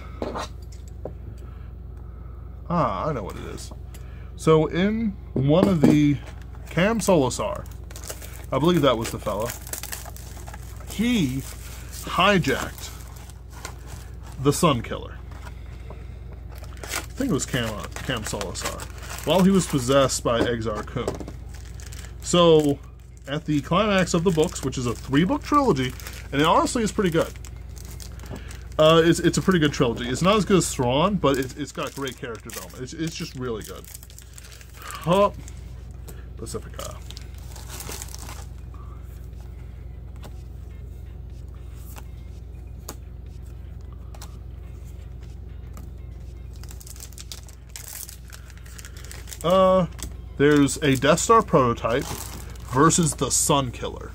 I know what it is. So in one of the... Cam Solusar, I believe that was the fella, he hijacked the Sun Killer. I think it was Cam Solusar, while he was possessed by Exar Kun. So, at the climax of the books, which is a 3-book trilogy, and it honestly is pretty good. It's a pretty good trilogy. It's not as good as Thrawn, but it's got great character development. It's just really good. Pacifica. There's a Death Star prototype versus the Sun Killer.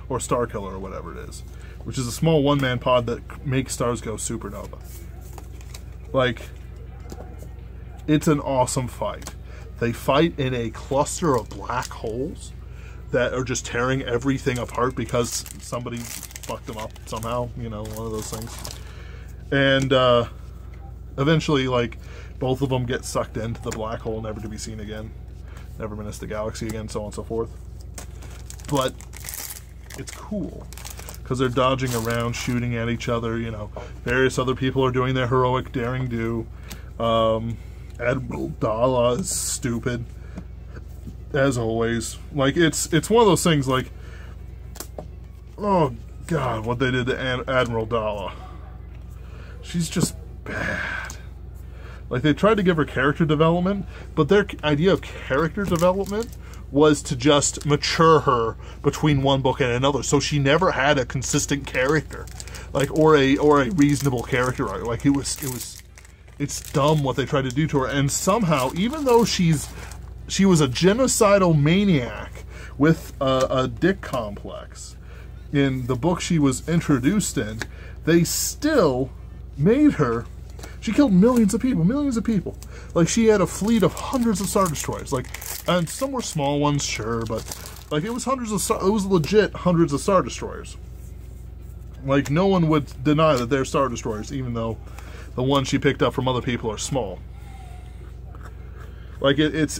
or Star Killer or whatever it is, which is a small one-man pod that makes stars go supernova. Like, it's an awesome fight. They fight in a cluster of black holes that are just tearing everything apart because somebody fucked them up somehow, you know, one of those things. And eventually, like, both of them get sucked into the black hole, never to be seen again, never menace the galaxy again, so on and so forth. But it's cool because they're dodging around, shooting at each other, you know. Various other people are doing their heroic daring do. Admiral Dala is stupid, as always. Like, it's one of those things, like, oh god, what they did to Admiral Dala. She's just bad. Like, they tried to give her character development, but their idea of character development was to just mature her between one book and another, so she never had a consistent character, like, or a reasonable character arc. Like, it's dumb what they tried to do to her. And somehow, even though she was a genocidal maniac with a dick complex in the book she was introduced in, they still made her. She killed millions of people. Like, she had a fleet of hundreds of Star Destroyers. Like, and some were small ones, sure, but like, it was legit hundreds of Star Destroyers. Like, no one would deny that they're Star Destroyers, even though the ones she picked up from other people are small. Like, it's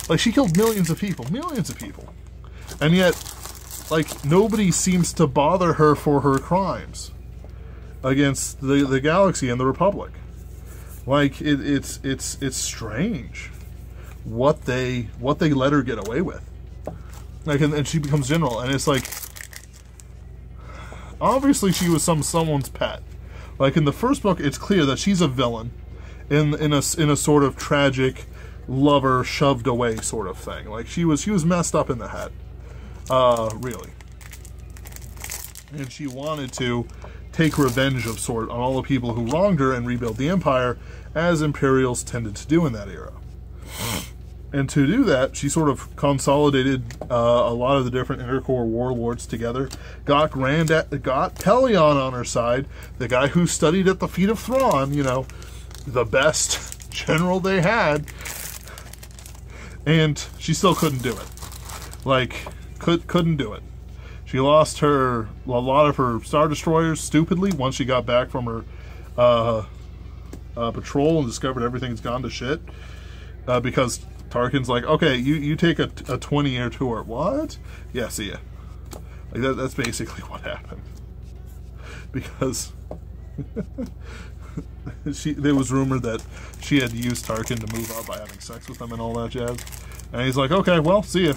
like, she killed millions of people, and yet, like, nobody seems to bother her for her crimes against the galaxy and the Republic. Like, it's strange what they let her get away with. Like, and she becomes general, and it's like, obviously she was someone's pet. Like, in the first book, it's clear that she's a villain in a sort of tragic lover shoved away sort of thing. Like, she was messed up in the head, really, and she wanted to take revenge of sort on all the people who wronged her and rebuild the Empire, as Imperials tended to do in that era. And to do that, she sort of consolidated a lot of the different intercore warlords together, got Pelion on her side, the guy who studied at the feet of Thrawn, you know, the best general they had, and she still couldn't do it. Like, couldn't do it. She lost a lot of her Star Destroyers stupidly once she got back from her patrol and discovered everything's gone to shit, because Tarkin's like, okay, you take a 20-year tour. What? Yeah, see ya. Like, that's basically what happened. Because there was rumored that she had used Tarkin to move up by having sex with him and all that jazz. And he's like, okay, well, see ya.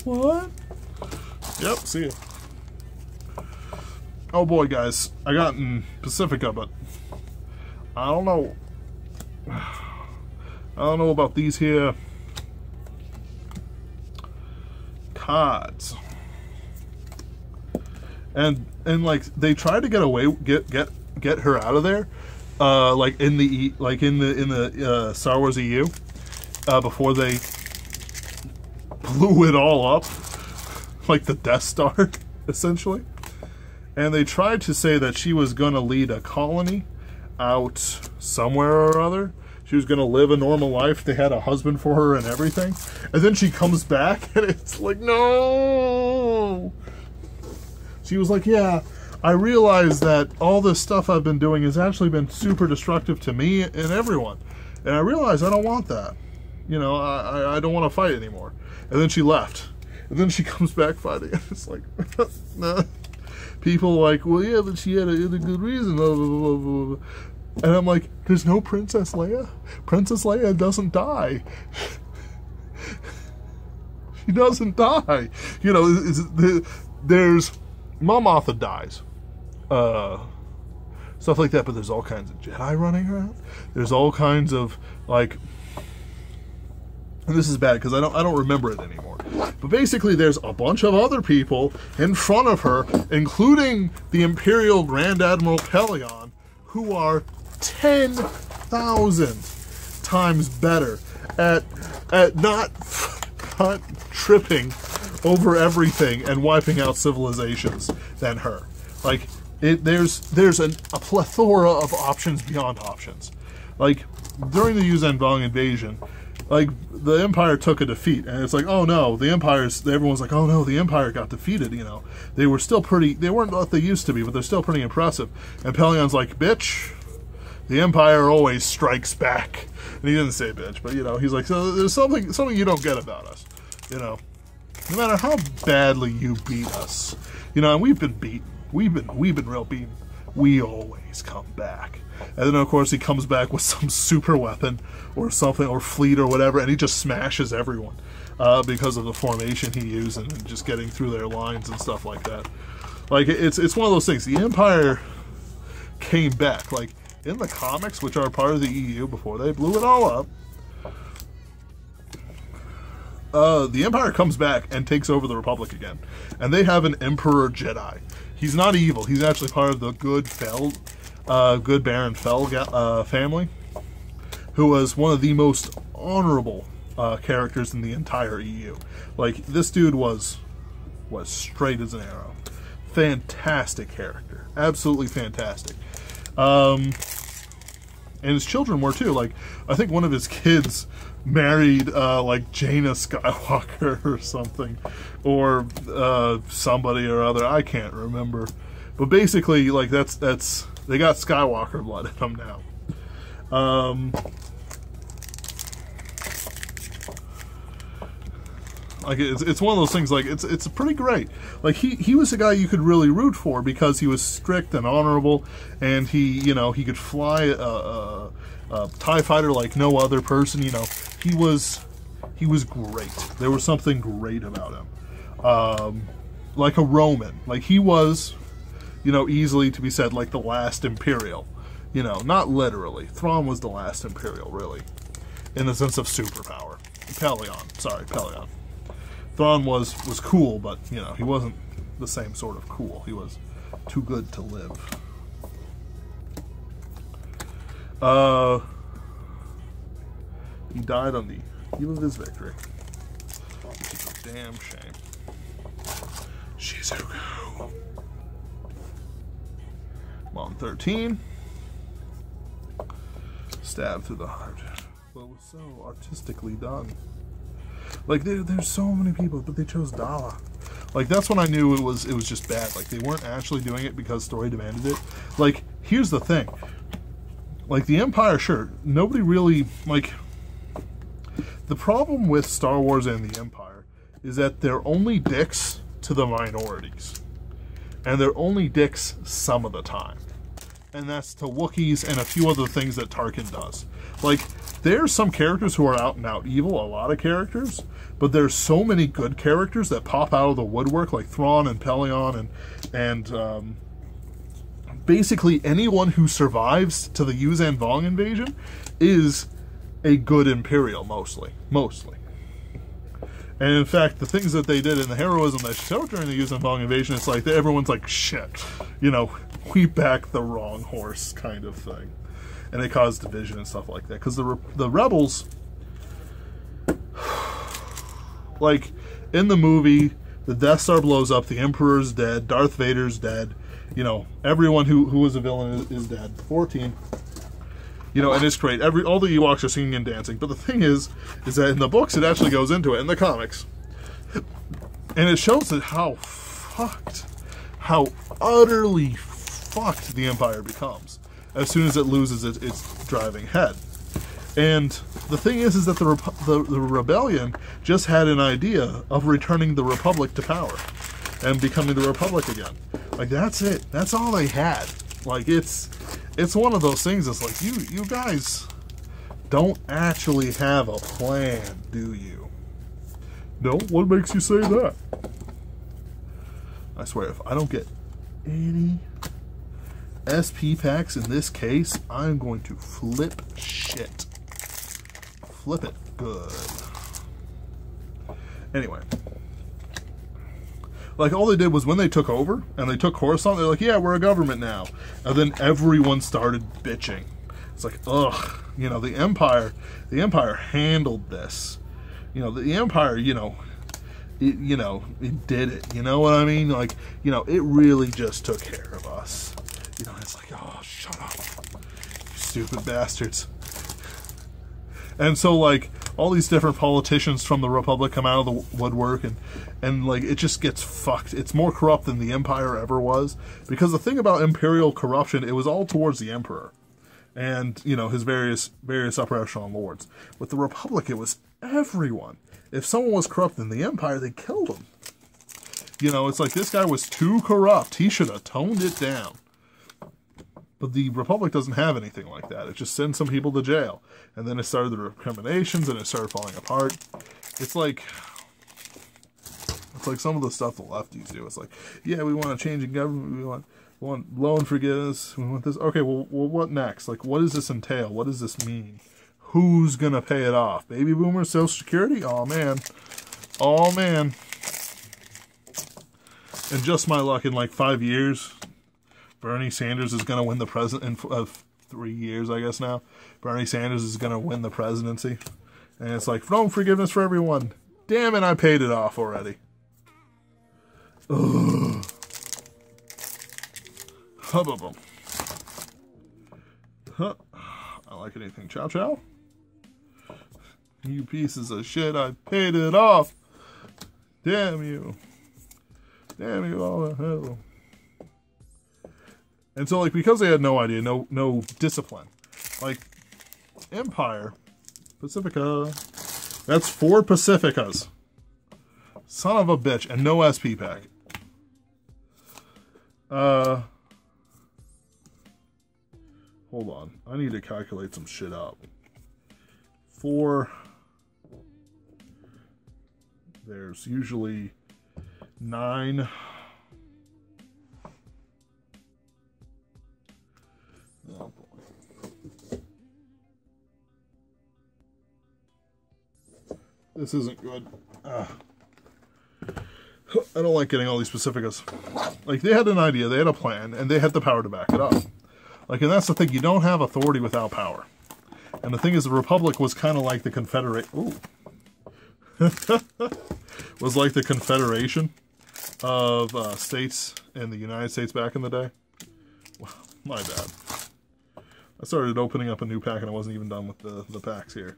What? Yep, see ya. Oh boy, guys, I got in Pacifica, but I don't know. I don't know about these here cards. And like, they tried to get away, get her out of there, like in the Star Wars EU, before they blew it all up, like the Death Star, essentially. And they tried to say that she was going to lead a colony out somewhere or other. She was going to live a normal life. They had a husband for her and everything. And then she comes back and it's like, no! She was like, yeah, I realize that all this stuff I've been doing has actually been super destructive to me and everyone. And I realize I don't want that. You know, I don't want to fight anymore. And then she left. And then she comes back fighting. It's like, nah. People are like, well, yeah, but she had a good reason. Blah, blah, blah, blah, blah. And I'm like, there's no Princess Leia? Princess Leia doesn't die. She doesn't die. You know, there's... Mom Martha dies. Stuff like that, but there's all kinds of Jedi running around. There's all kinds of, like... And this is bad, because I don't remember it anymore. But basically, there's a bunch of other people in front of her, including the Imperial Grand Admiral Pelion, who are 10,000 times better at not tripping over everything and wiping out civilizations than her. Like, there's a plethora of options beyond options. Like, during the Yuuzhan invasion, like, the Empire took a defeat, and it's like, oh no, everyone's like, oh no, the Empire got defeated, you know. They were still they weren't what they used to be, but they're still pretty impressive. And Pelion's like, bitch, the Empire always strikes back. And he didn't say bitch, but, you know, he's like, so there's something you don't get about us, you know. No matter how badly you beat us, you know, and we've been beaten. We've been real beaten. We always come back. And then, of course, he comes back with some super weapon or something, or fleet or whatever, and he just smashes everyone because of the formation he used and just getting through their lines and stuff like that. Like, it's one of those things. The Empire came back. Like, in the comics, which are part of the EU before they blew it all up, the Empire comes back and takes over the Republic again. And they have an Emperor Jedi. He's not evil. He's actually part of the good Baron Fel family, who was one of the most honorable characters in the entire EU. Like, this dude was straight as an arrow. Fantastic character. Absolutely fantastic. And his children were too. Like, I think one of his kids married like Jaina Skywalker or something, or somebody or other. I can't remember, but basically, like, that's they got Skywalker blood in them now. Like, it's one of those things. Like, it's pretty great. Like, he was a guy you could really root for because he was strict and honorable, and he could fly a TIE fighter like no other person. You know, he was great. There was something great about him. Like a Roman. Like, he was, you know, easily to be said like the last Imperial. You know, not literally. Thrawn was the last Imperial, really, in the sense of superpower. Pelion. Thrawn was cool, but, you know, he wasn't the same sort of cool. He was too good to live. He died on the eve of his victory, which is a damn shame. Shizuku. Mom 13. Stabbed through the heart. But it was so artistically done. Like, there's so many people, but they chose Dala. Like, that's when I knew it was just bad. Like, they weren't actually doing it because story demanded it. Like, here's the thing. Like, the Empire, sure, nobody really, like, the problem with Star Wars and the Empire is that they're only dicks to the minorities. And they're only dicks some of the time. And that's to Wookiees and a few other things that Tarkin does. Like, there's some characters who are out and out evil, a lot of characters, but there's so many good characters that pop out of the woodwork, like Thrawn and Pelion and basically anyone who survives to the Yuuzhan Vong invasion is a good Imperial, mostly. And in fact, the things that they did and the heroism they showed during the Yuuzhan Vong invasion, it's like everyone's like, shit, you know, we backed the wrong horse kind of thing. And it caused division and stuff like that. Because the rebels, like, in the movie, the Death Star blows up, the Emperor's dead, Darth Vader's dead, you know, everyone who was a villain is dead. 14. You know, and it's great. All the Ewoks are singing and dancing. But the thing is that in the books, it actually goes into it, in the comics. And it shows that how utterly fucked the Empire becomes as soon as it loses its driving head. And the thing is that the rebellion just had an idea of returning the Republic to power and becoming the Republic again. Like, that's it. That's all they had. Like, it's one of those things that's like, you guys don't actually have a plan, do you? No? What makes you say that? I swear, if I don't get any SP packs in this case, I'm going to flip shit. Flip it good. Anyway. Like, all they did was when they took over, and they took Coruscant, they're like, yeah, we're a government now. And then everyone started bitching. It's like, ugh. You know, the Empire handled this. You know, the Empire, you know, you know, it did it. You know what I mean? Like, you know, it really just took care of us. You know, it's like, oh, shut up, you stupid bastards. And so, like, all these different politicians from the Republic come out of the woodwork, and like, it just gets fucked. It's more corrupt than the Empire ever was. Because the thing about Imperial corruption, it was all towards the Emperor. And, you know, his various upper echelon lords. With the Republic, it was everyone. If someone was corrupt in the Empire, they killed him. You know, it's like, this guy was too corrupt. He should have toned it down. But the Republic doesn't have anything like that. It just sends some people to jail. And then it started the recriminations, and it started falling apart. It's like some of the stuff the lefties do. It's like, yeah, we want a change in government. We want loan forgiveness. We want this. Okay, well, what next? Like, what does this entail? What does this mean? Who's going to pay it off? Baby boomers, Social Security? Oh, man. Oh, man. And just my luck, in like 5 years, Bernie Sanders is going to win the president of 3 years, I guess now. Bernie Sanders is going to win the presidency. And it's like, loan forgiveness for everyone. Damn it, I paid it off already. Ugh. Hubbub. Huh. I like anything. Chow chow. You pieces of shit, I paid it off. Damn you. Damn you all to hell. And so, like, because they had no idea, no discipline. Like, Empire, Pacifica, that's 4 Pacificas. Son of a bitch, and no SP pack. Hold on. I need to calculate some shit up. 4. There's usually 9. Oh boy. This isn't good. I don't like getting all these specifics. Like, they had an idea, they had a plan, and they had the power to back it up. Like, and that's the thing, you don't have authority without power. And the thing is, the Republic was kind of like the Confederation. Was like the Confederation of states in the United States back in the day. Wow, my bad. I started opening up a new pack and I wasn't even done with the packs here.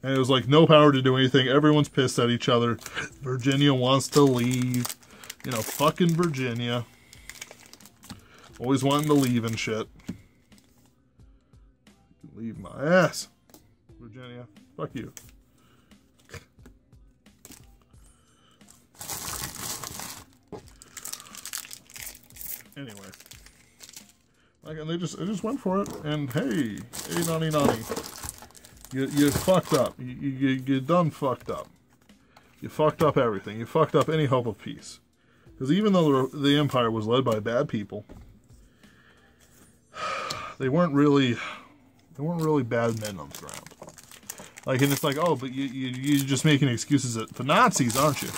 And it was like, no power to do anything. Everyone's pissed at each other. Virginia wants to leave. You know, fucking Virginia. Always wanting to leave and shit. Leave my ass. Virginia. Fuck you. Anyway. Like, and they just went for it. And hey, nani. You fucked up. You done fucked up. You fucked up everything. You fucked up any hope of peace. Because even though the Empire was led by bad people, they weren't really bad men on the ground. Like, and it's like, oh, but you're just making excuses for Nazis, aren't you?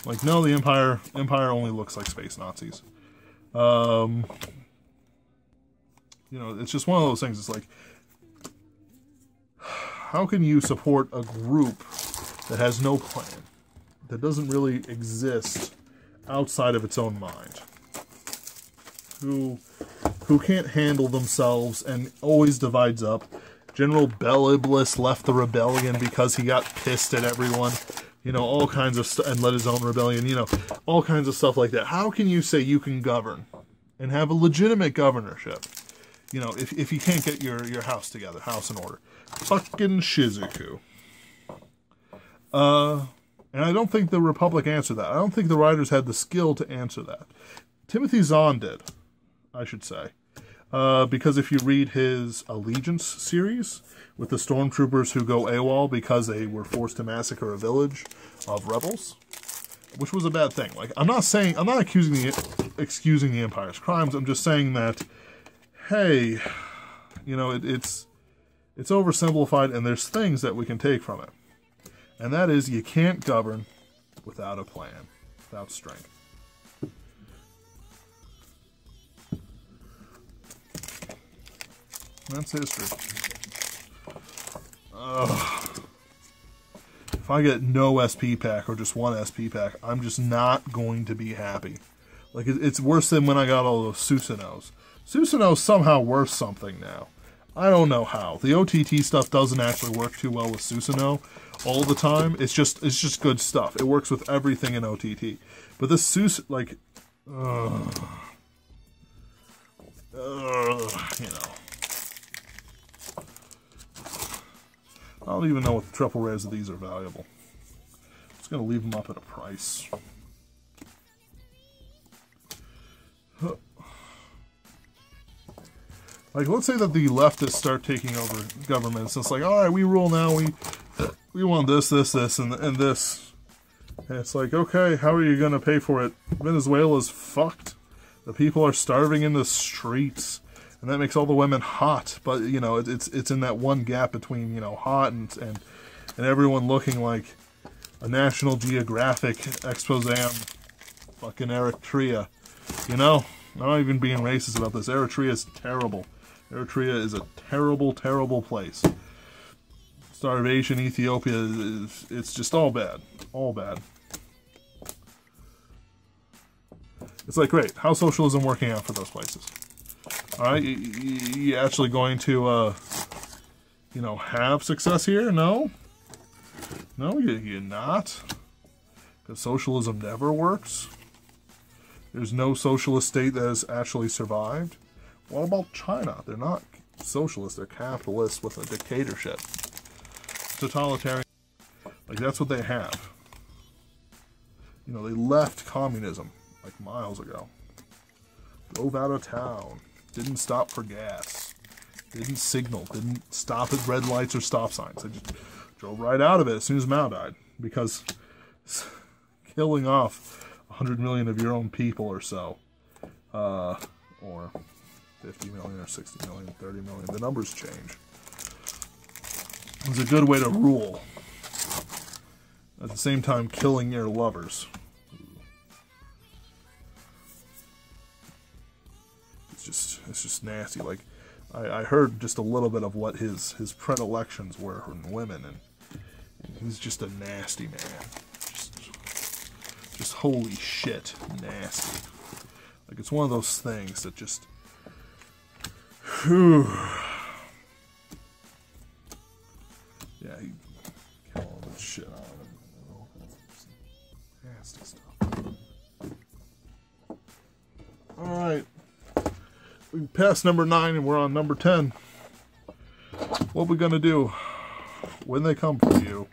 Like, no, the Empire only looks like space Nazis. You know, it's just one of those things. It's like, how can you support a group that has no plan, that doesn't really exist outside of its own mind, who can't handle themselves and always divides up? General Beliblis left the rebellion because he got pissed at everyone. You know, all kinds of stuff, and led his own rebellion, you know, all kinds of stuff like that. How can you say you can govern and have a legitimate governorship, you know, if you can't get your house together, house in order? Fucking Shizuku. And I don't think the Republic answered that. I don't think the writers had the skill to answer that. Timothy Zahn did, I should say. Because if you read his Allegiance series with the stormtroopers who go AWOL because they were forced to massacre a village of rebels, which was a bad thing. Like, I'm not excusing the Empire's crimes. I'm just saying that, hey, you know, it's oversimplified, and there's things that we can take from it. And that is, you can't govern without a plan, without strength. That's history. If I get no SP pack or just one SP pack, I'm just not going to be happy. Like, it's worse than when I got all those Susanos. Susanos somehow worth something now. I don't know how. The OTT stuff doesn't actually work too well with Susano all the time. It's just good stuff. It works with everything in OTT. But this like, you know. I don't even know what the triple rares of these are valuable. I'm just going to leave them up at a price. Like, let's say that the leftists start taking over governments. It's like, all right, we rule now. We want this, this, this, and this. And it's like, okay, how are you going to pay for it? Venezuela's fucked. The people are starving in the streets. And that makes all the women hot, but you know it's in that one gap between, you know, hot and everyone looking like a National Geographic expose on fucking Eritrea. You know, I'm not even being racist about this. Eritrea is terrible. Eritrea is a terrible, terrible place. Starvation, Ethiopia, it's just all bad, all bad. It's like, great, how's socialism working out for those places? All right, you actually going to, you know, have success here? No? No, you're not. Because socialism never works. There's no socialist state that has actually survived. What about China? They're not socialist, they're capitalist with a dictatorship. Totalitarian. Like, that's what they have. You know, they left communism, like, miles ago. Drove out of town. Didn't stop for gas, didn't signal, didn't stop at red lights or stop signs. They just drove right out of it as soon as Mao died, because killing off 100 million of your own people or so, or 50 million or 60 million, 30 million, the numbers change. It's a good way to rule. At the same time, killing your lovers. It's just nasty. Like, I heard just a little bit of what his predilections were in women, and he's just a nasty man. Just holy shit, nasty. Like, it's one of those things that just, whew. Yeah, he killed all that shit out of him. Nasty stuff. All right. We passed number 9 and we're on number 10. What we gonna do when they come for you?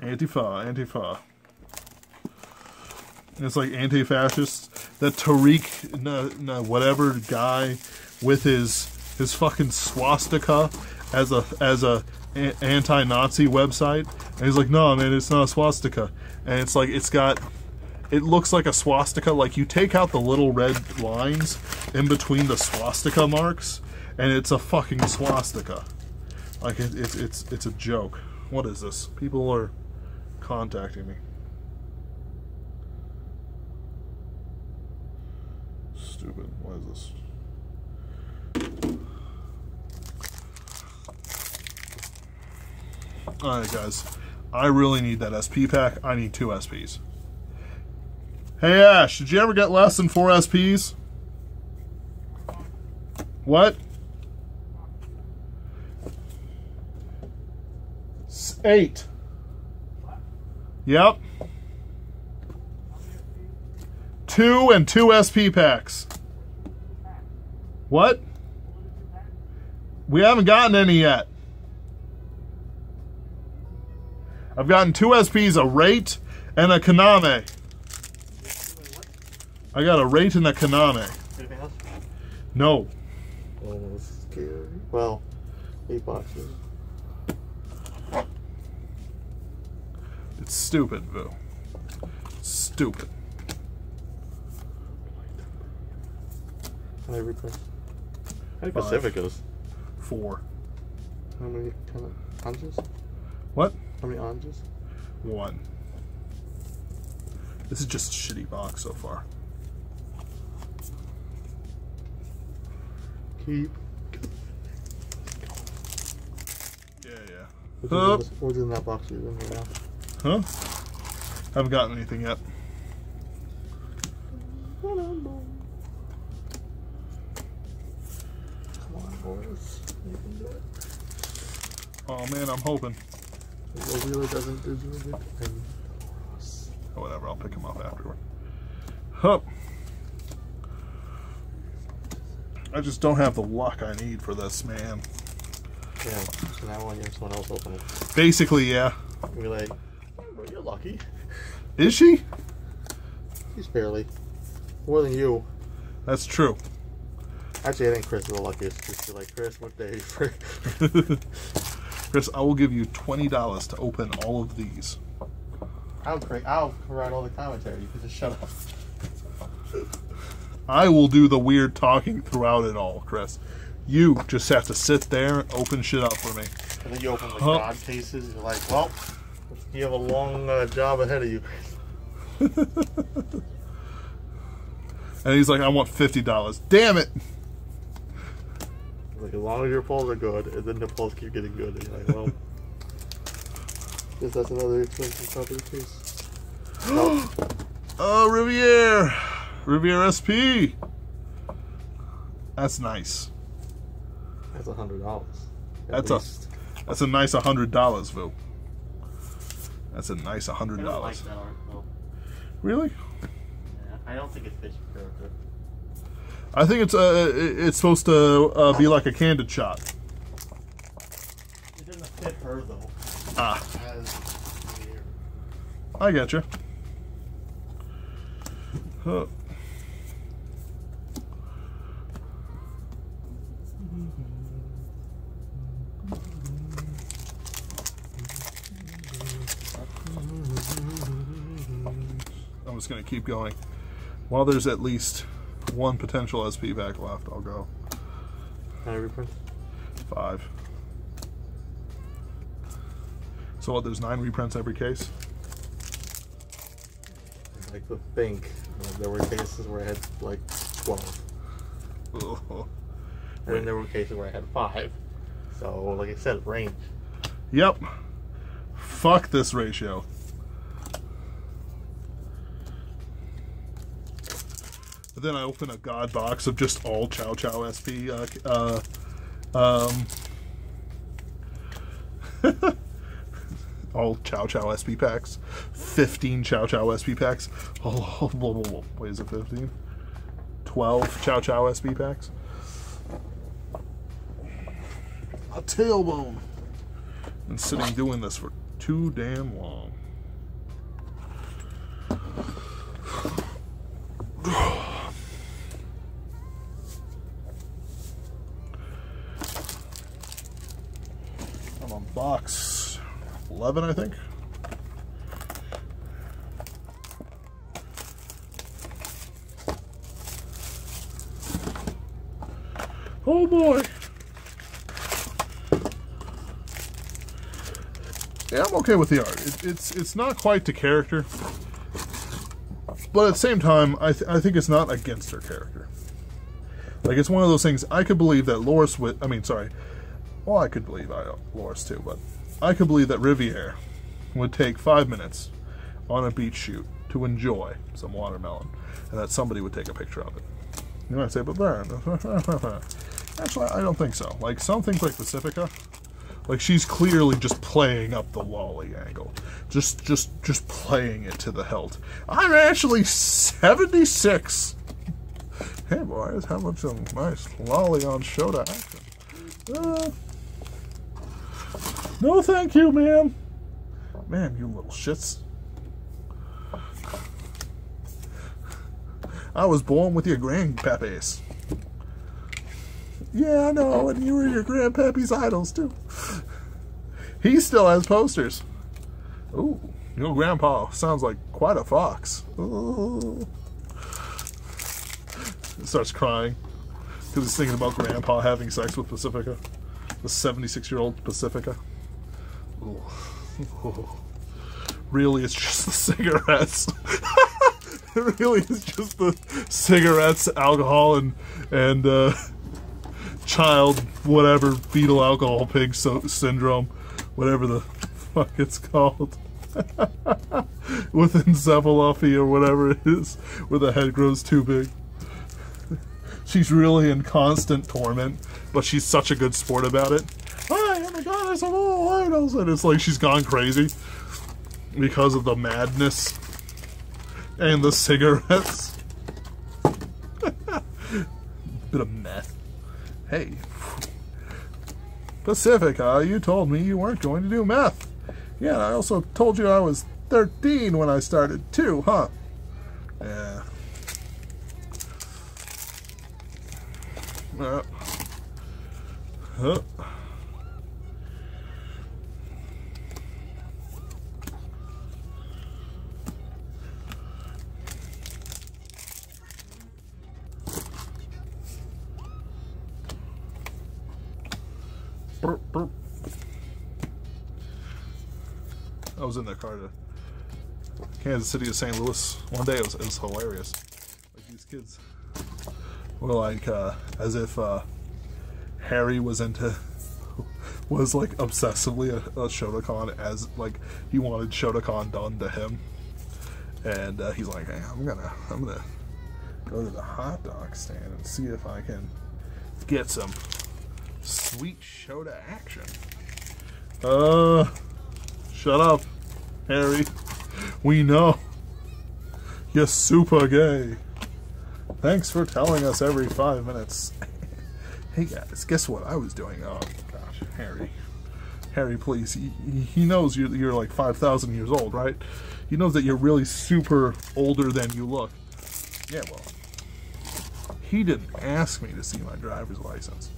Antifa, Antifa. And it's like anti-fascists. That Tariq, whatever guy with his fucking swastika as a anti-Nazi website, and he's like, no man, it's not a swastika, and it's like it looks like a swastika. Like, you take out the little red lines in between the swastika marks, and it's a fucking swastika. Like, it's a joke. What is this? People are contacting me. Stupid. What is this? Alright guys, I really need that SP pack. I need 2 SPs. Hey Ash, did you ever get less than 4 SPs? What? 8. Yep. 2 and 2 SP packs. What? We haven't gotten any yet. I've gotten 2 SPs, a Rate and a Kaname. I got a Rate and a Kaname. Anything else? No. Oh, this is scary. Well, 8 boxes. It's stupid, Vu. Stupid. How many replays? How many 5. Pacificas? 4. How many kind of oranges? What? How many oranges? 1. This is just a shitty box so far. Keep. Yeah. What's in that box you're in right now? Huh? Haven't gotten anything yet. Come on, boys. You can do it. Oh man, I'm hoping. The wheeler doesn't deserve it. Oh, whatever, I'll pick him up afterward. Hup. I just don't have the luck I need for this, man. Yeah, so now when you're someone else open it. Basically, yeah. You're like, oh, you're lucky. Is she? He's barely. More than you. That's true. Actually, I think Chris is the luckiest. Just be like, Chris, what day? Chris, I will give you $20 to open all of these. I'll write all the commentary. You can just shut up. I will do the weird talking throughout it all, Chris. You just have to sit there and open shit up for me. And then you open the God cases, and you're like, well, you have a long job ahead of you. And he's like, I want $50. Damn it! Like, as long as your pulls are good, and then the pulls keep getting good, and you're like, well, guess that's another expensive property case. Nope. Oh, Riviere! Riviere SP! That's nice. That's $100. That's a nice $100, Vu. That's a nice $100. I don't like that art, though. Really? Yeah, I don't think it fits your character. I think it's supposed to be like a candid shot. It doesn't fit her, though. Ah. I get you. Huh. I'm just going to keep going. While there's at least one potential SP pack left, I'll go. How many reprints? 5. So what, there's 9 reprints every case? I like to think there were cases where I had like 12. Oh. And then there were cases where I had 5. So, like I said, range. Yep. Fuck this ratio. But then I open a God box of just all Chow Chow SP. All Chow Chow SP packs. 15 Chow Chow SP packs. Oh, wait, is it 15? 12 Chow Chow SP packs. A tailbone. Been sitting doing this for too damn long. I'm on box 11, I think. Oh boy. Yeah, I'm okay with the art. It's not quite the character, but at the same time, I think it's not against her character. Like, it's one of those things. I could believe that Loris would. I mean, sorry. Well, I could believe Loris too, but I could believe that Riviere would take 5 minutes on a beach shoot to enjoy some watermelon, and that somebody would take a picture of it. You might say, but then, actually, I don't think so. Like, some things like Pacifica. Like, she's clearly just playing up the lolly angle. Just playing it to the hilt. I'm actually 76. Hey, boys, how much some nice lolly on Shota action? No, thank you, ma'am. Man, you little shits. I was born with your grandpappies. Yeah, I know, and you were your grandpappy's idols, too. He still has posters. Ooh, your grandpa sounds like quite a fox. Ooh. Starts crying because he's thinking about grandpa having sex with Pacifica. The 76-year-old Pacifica. Ooh. Ooh. Really, it's just the cigarettes. It really is just the cigarettes, alcohol, and child, whatever, fetal alcohol pig syndrome. whatever the fuck it's called. With encephalopathy or whatever it is, where the head grows too big. She's really in constant torment, but she's such a good sport about it. I am the goddess of all idols, and it's like she's gone crazy because of the madness and the cigarettes. Bit of meth. Hey, Pacifica, you told me you weren't going to do meth. Yeah, I also told you I was 13 when I started too, huh? Yeah. Burp, burp. I was in their car to Kansas City to St. Louis one day. It was hilarious. Like, these kids were like, as if Harry was like obsessively a Shotokan, as like he wanted Shotokan done to him. And he's like, hey, I'm gonna go to the hot dog stand and see if I can get some sweet Shota action. Shut up, Harry. We know you're super gay. Thanks for telling us every 5 minutes. Hey guys, guess what I was doing? Oh gosh, Harry, please. He knows you're like 5,000 years old, right? He knows that you're really super older than you look. Yeah, well, he didn't ask me to see my driver's license.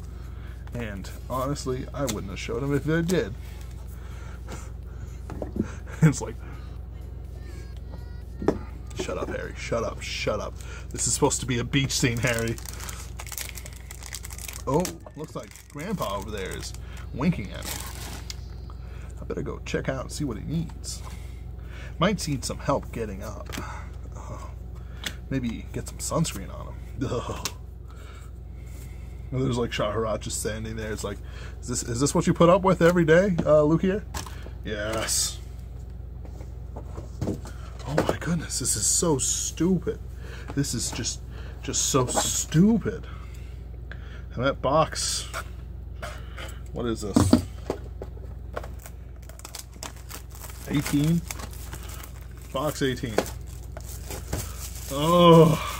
And honestly, I wouldn't have showed him if I did. It's like, shut up, Harry. Shut up. Shut up. This is supposed to be a beach scene, Harry. Oh, looks like Grandpa over there is winking at me. I better go check out and see what he needs. Might need some help getting up. Oh, maybe get some sunscreen on him. Oh. And there's like Shaharat just standing there. It's like, is this what you put up with every day, Luke here? Yes. Oh my goodness, this is so stupid. This is just so stupid. And that box, what is this? 18? Box 18. Oh.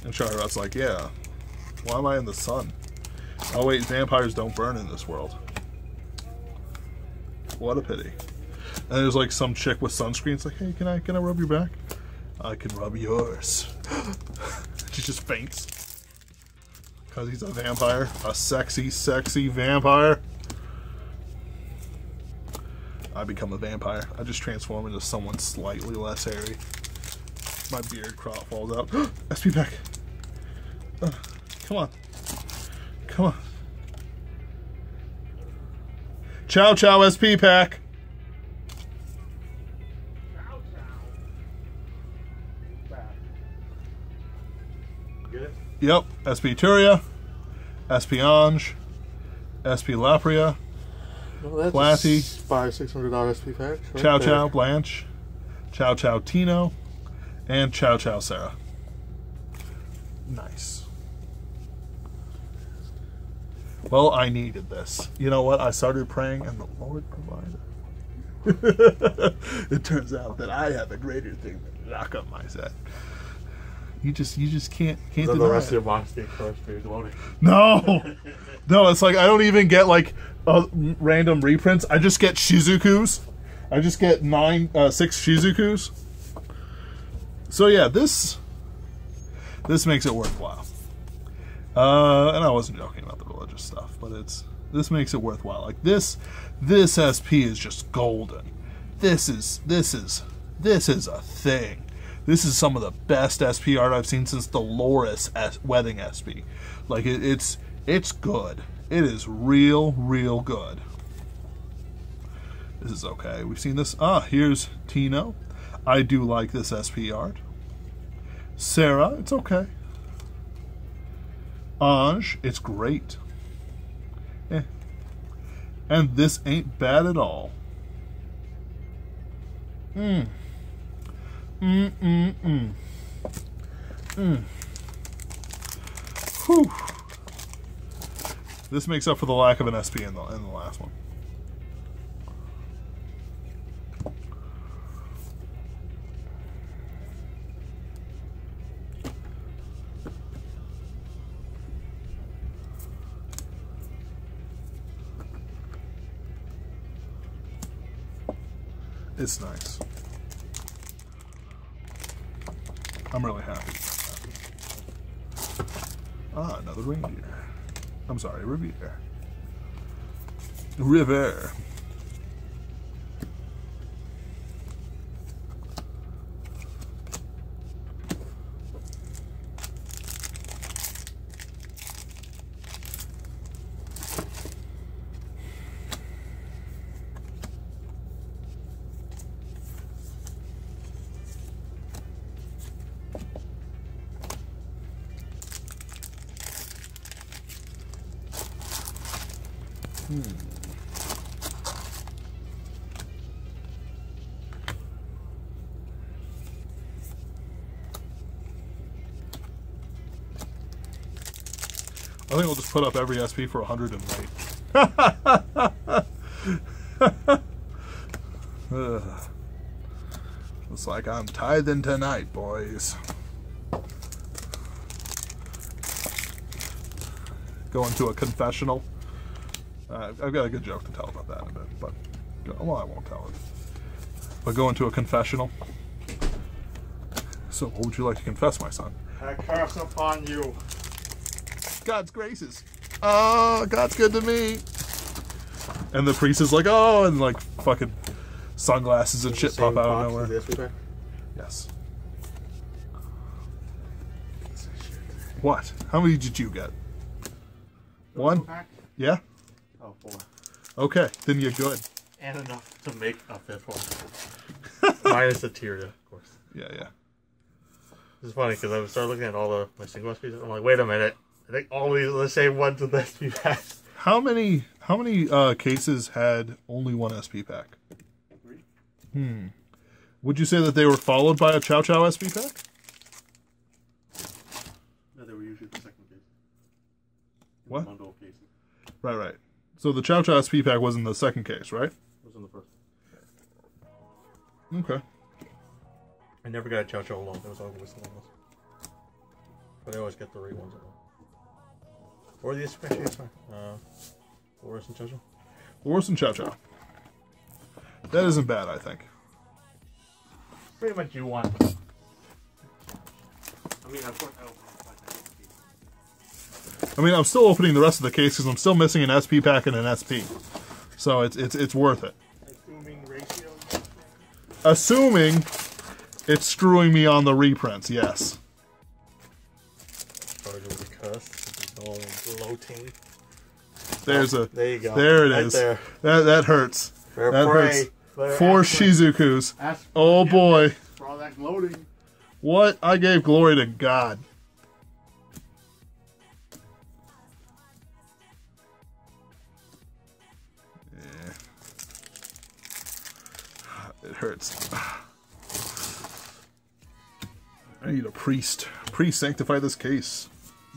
And Charlotte's like, yeah, why am I in the sun? Oh wait, vampires don't burn in this world. What a pity. And there's like some chick with sunscreen. It's like, hey, can I rub your back? I can rub yours. She just faints. Because he's a vampire. A sexy, sexy vampire. I become a vampire. I just transform into someone slightly less hairy. My beard crop falls out. SP pack. Come on. Come on. Chow Chow SP pack. Chow Chow. Get it? Yep. SP Turia. SP Ange. SP Lapria. Well, that's Blatty. $500-600 SP pack. Right Chow there. Chow Blanche. Chow Chow Tino. And Chow Chow Sarah. Nice. Well, I needed this. You know what? I started praying and the Lord provided. It turns out that I have a greater thing than knock up my set. You just can't deny the rest it. of your monster crushed for your loading. No! No, it's like I don't even get like random reprints. I just get Shizukus. I just get 6 Shizukus. So yeah, this makes it worthwhile. And I wasn't joking about the religious stuff, but this makes it worthwhile. Like this SP is just golden. This is a thing. This is some of the best SP art I've seen since the Loris wedding SP. Like it's good. It is real good. This is okay. We've seen this. Here's Tino. I do like this SP art. Sarah, it's okay. Ange, it's great. Eh. And this ain't bad at all. Whew. This makes up for the lack of an SP in the last one. It's nice. I'm really happy. Ah, another reindeer. I'm sorry, Riviere. River. I think we'll just put up every SP for 100 and wait. Looks like I'm tithing tonight, boys. Going to a confessional. I've got a good joke to tell about that in a bit, but well, I won't tell it. But going to a confessional. So, what would you like to confess, my son? I curse upon you. God's graces. Oh, God's good to me. And the priest is like, oh, and like fucking sunglasses and shit pop out of nowhere. Yes. What? How many did you get? One? Yeah? Oh, 4. Okay, then you're good. And enough to make a 5th one. Minus the tier, of course. Yeah, yeah. It's funny because I started looking at all my single SPs. I'm like, wait a minute. I think all these are the same ones with SP packs. How many cases had only one SP pack? 3. Would you say that they were followed by a Chow Chow SP pack? No, they were usually the second case. What? Bundle of cases. Right, right. So the Chow Chow SP pack was in the second case, right? It was in the first. Okay. I never got a Chow Chow alone. It was always the one. But I always get the re ones alone. Or the SP actually, it's fine. Loris and Chow Chow? Loris and Chow Chow. That isn't bad, I think. Pretty much you want. I mean, of course I mean, I'm still opening the rest of the case because I'm still missing an SP pack and an SP. So it's worth it. Assuming ratio? Assuming it's screwing me on the reprints, yes. Probably was a cuss. All gloating. There's a. There you go. There it right is. There. That hurts. Fair that play. hurts. Fair 4 Shizukus. Oh boy. For all that gloating. What? I gave glory to God. Yeah. It hurts. I need a priest. Priest, sanctify this case.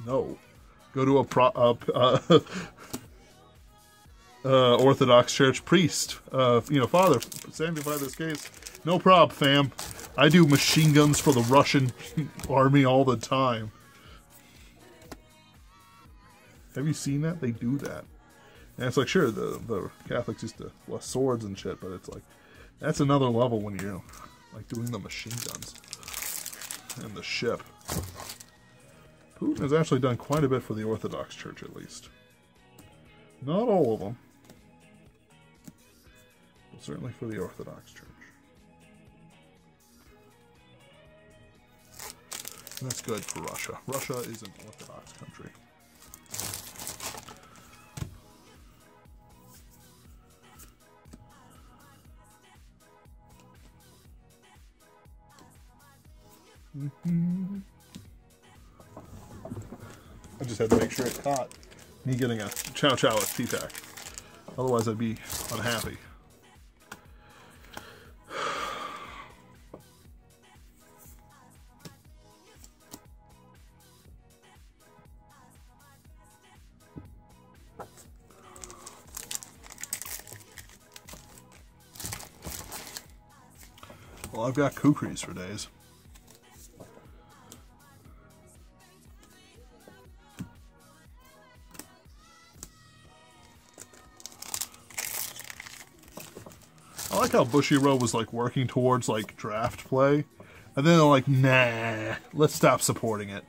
No. Go to a Orthodox church priest. Father, sanctify this case. No prob, fam. I do machine guns for the Russian army all the time. Have you seen that? They do that. And it's like, sure, the Catholics used to bless swords and shit, but it's like, that's another level when you're like doing the machine guns. And the ship. Putin has actually done quite a bit for the Orthodox Church, at least. Not all of them. But certainly for the Orthodox Church. And that's good for Russia. Russia is an Orthodox country. I just had to make sure it caught me getting a Chow Chow SP pack. Otherwise, I'd be unhappy. Well, I've got kukris for days. I like how Bushiroad was like working towards like draft play, and then they're like, nah, let's stop supporting it.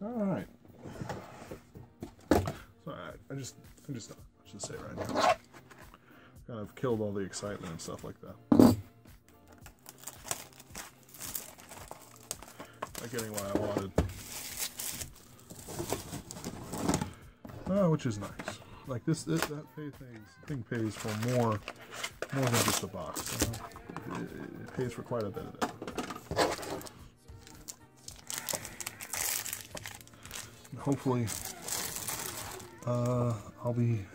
Alright. So I just say right now. Kind of killed all the excitement and stuff like that. Not getting what I wanted. Which is nice. Like that thing pays for more than just a box. You know? It pays for quite a bit of that. Hopefully, I'll be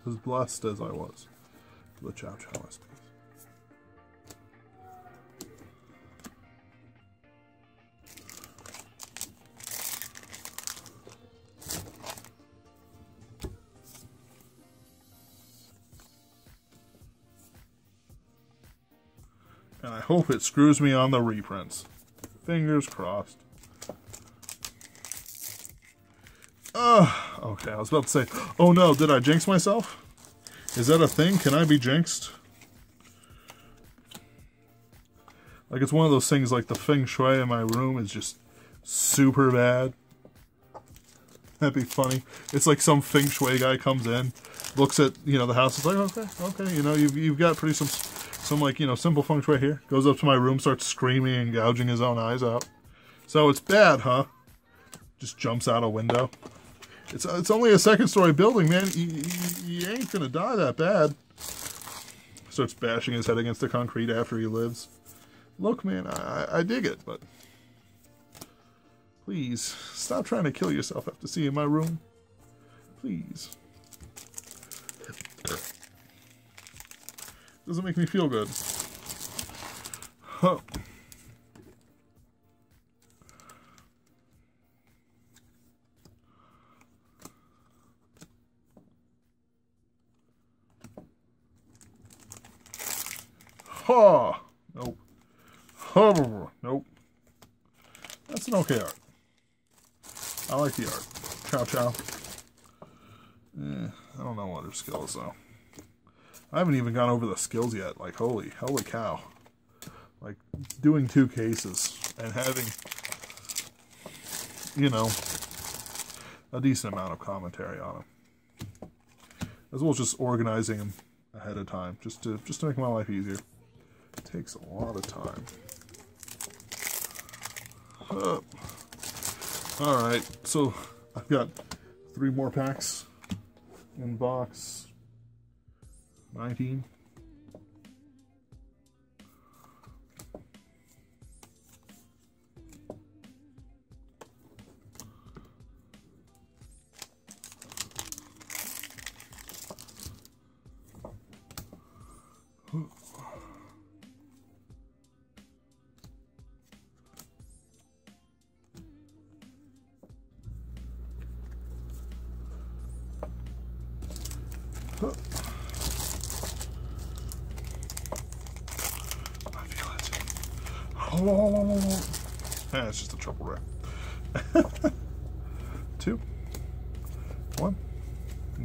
as blessed as I was with the Chow Chow SPs. And I hope it screws me on the reprints. Fingers crossed. Okay, I was about to say, oh no, did I jinx myself? Is that a thing? Can I be jinxed? Like, it's one of those things like the feng shui in my room is just super bad. That'd be funny. It's like some feng shui guy comes in, looks at, you know, the house, is like, okay, you know, you've got pretty some like, you know, simple feng shui here. Goes up to my room, starts screaming and gouging his own eyes out. So it's bad, huh? Just jumps out a window. It's only a second-story building, man. He ain't gonna die that bad. Starts bashing his head against the concrete after he lives. Look, man, I dig it, but please stop trying to kill yourself after seeing my room. Please. Doesn't make me feel good. Huh. Ha! Nope. Nope. That's an okay art. I like the art. Chow Chow. I don't know what her skills though. I haven't even gone over the skills yet. Like, holy cow. Like, doing 2 cases and having, you know, a decent amount of commentary on them. As well as just organizing them ahead of time, just to make my life easier. It takes a lot of time. Alright, so I've got 3 more packs in box 19. I feel it. Oh, it's just a triple rare. 2, 1,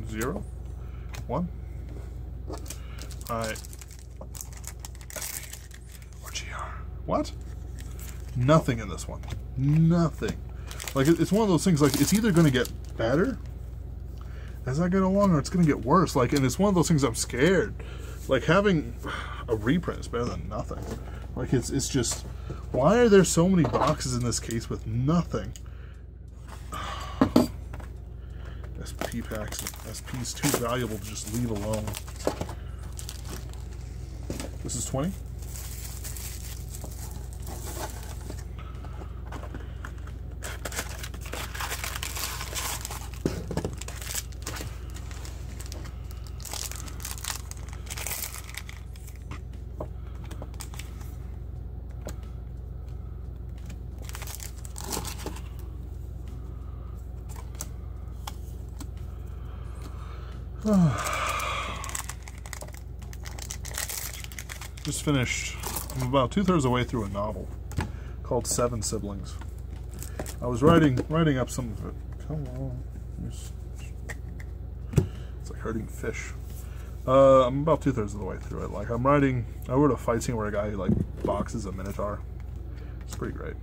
0, 1. Alright. Or GR. What? Nothing in this one. Nothing. Like, it's one of those things, like, it's either going to get better as I get along, or it's going to get worse. Like, and it's one of those things I'm scared. Like, having a reprint is better than nothing. Like, it's just, why are there so many boxes in this case with nothing? SP packs, SP's too valuable to just leave alone. This is 20. Just finished, I'm about 2/3 of the way through a novel called 7 Siblings. I was writing up some of it. Come on. It's like hurting fish. I'm about 2/3 of the way through it. Like, I wrote a fight scene where a guy like boxes a minotaur. It's pretty great.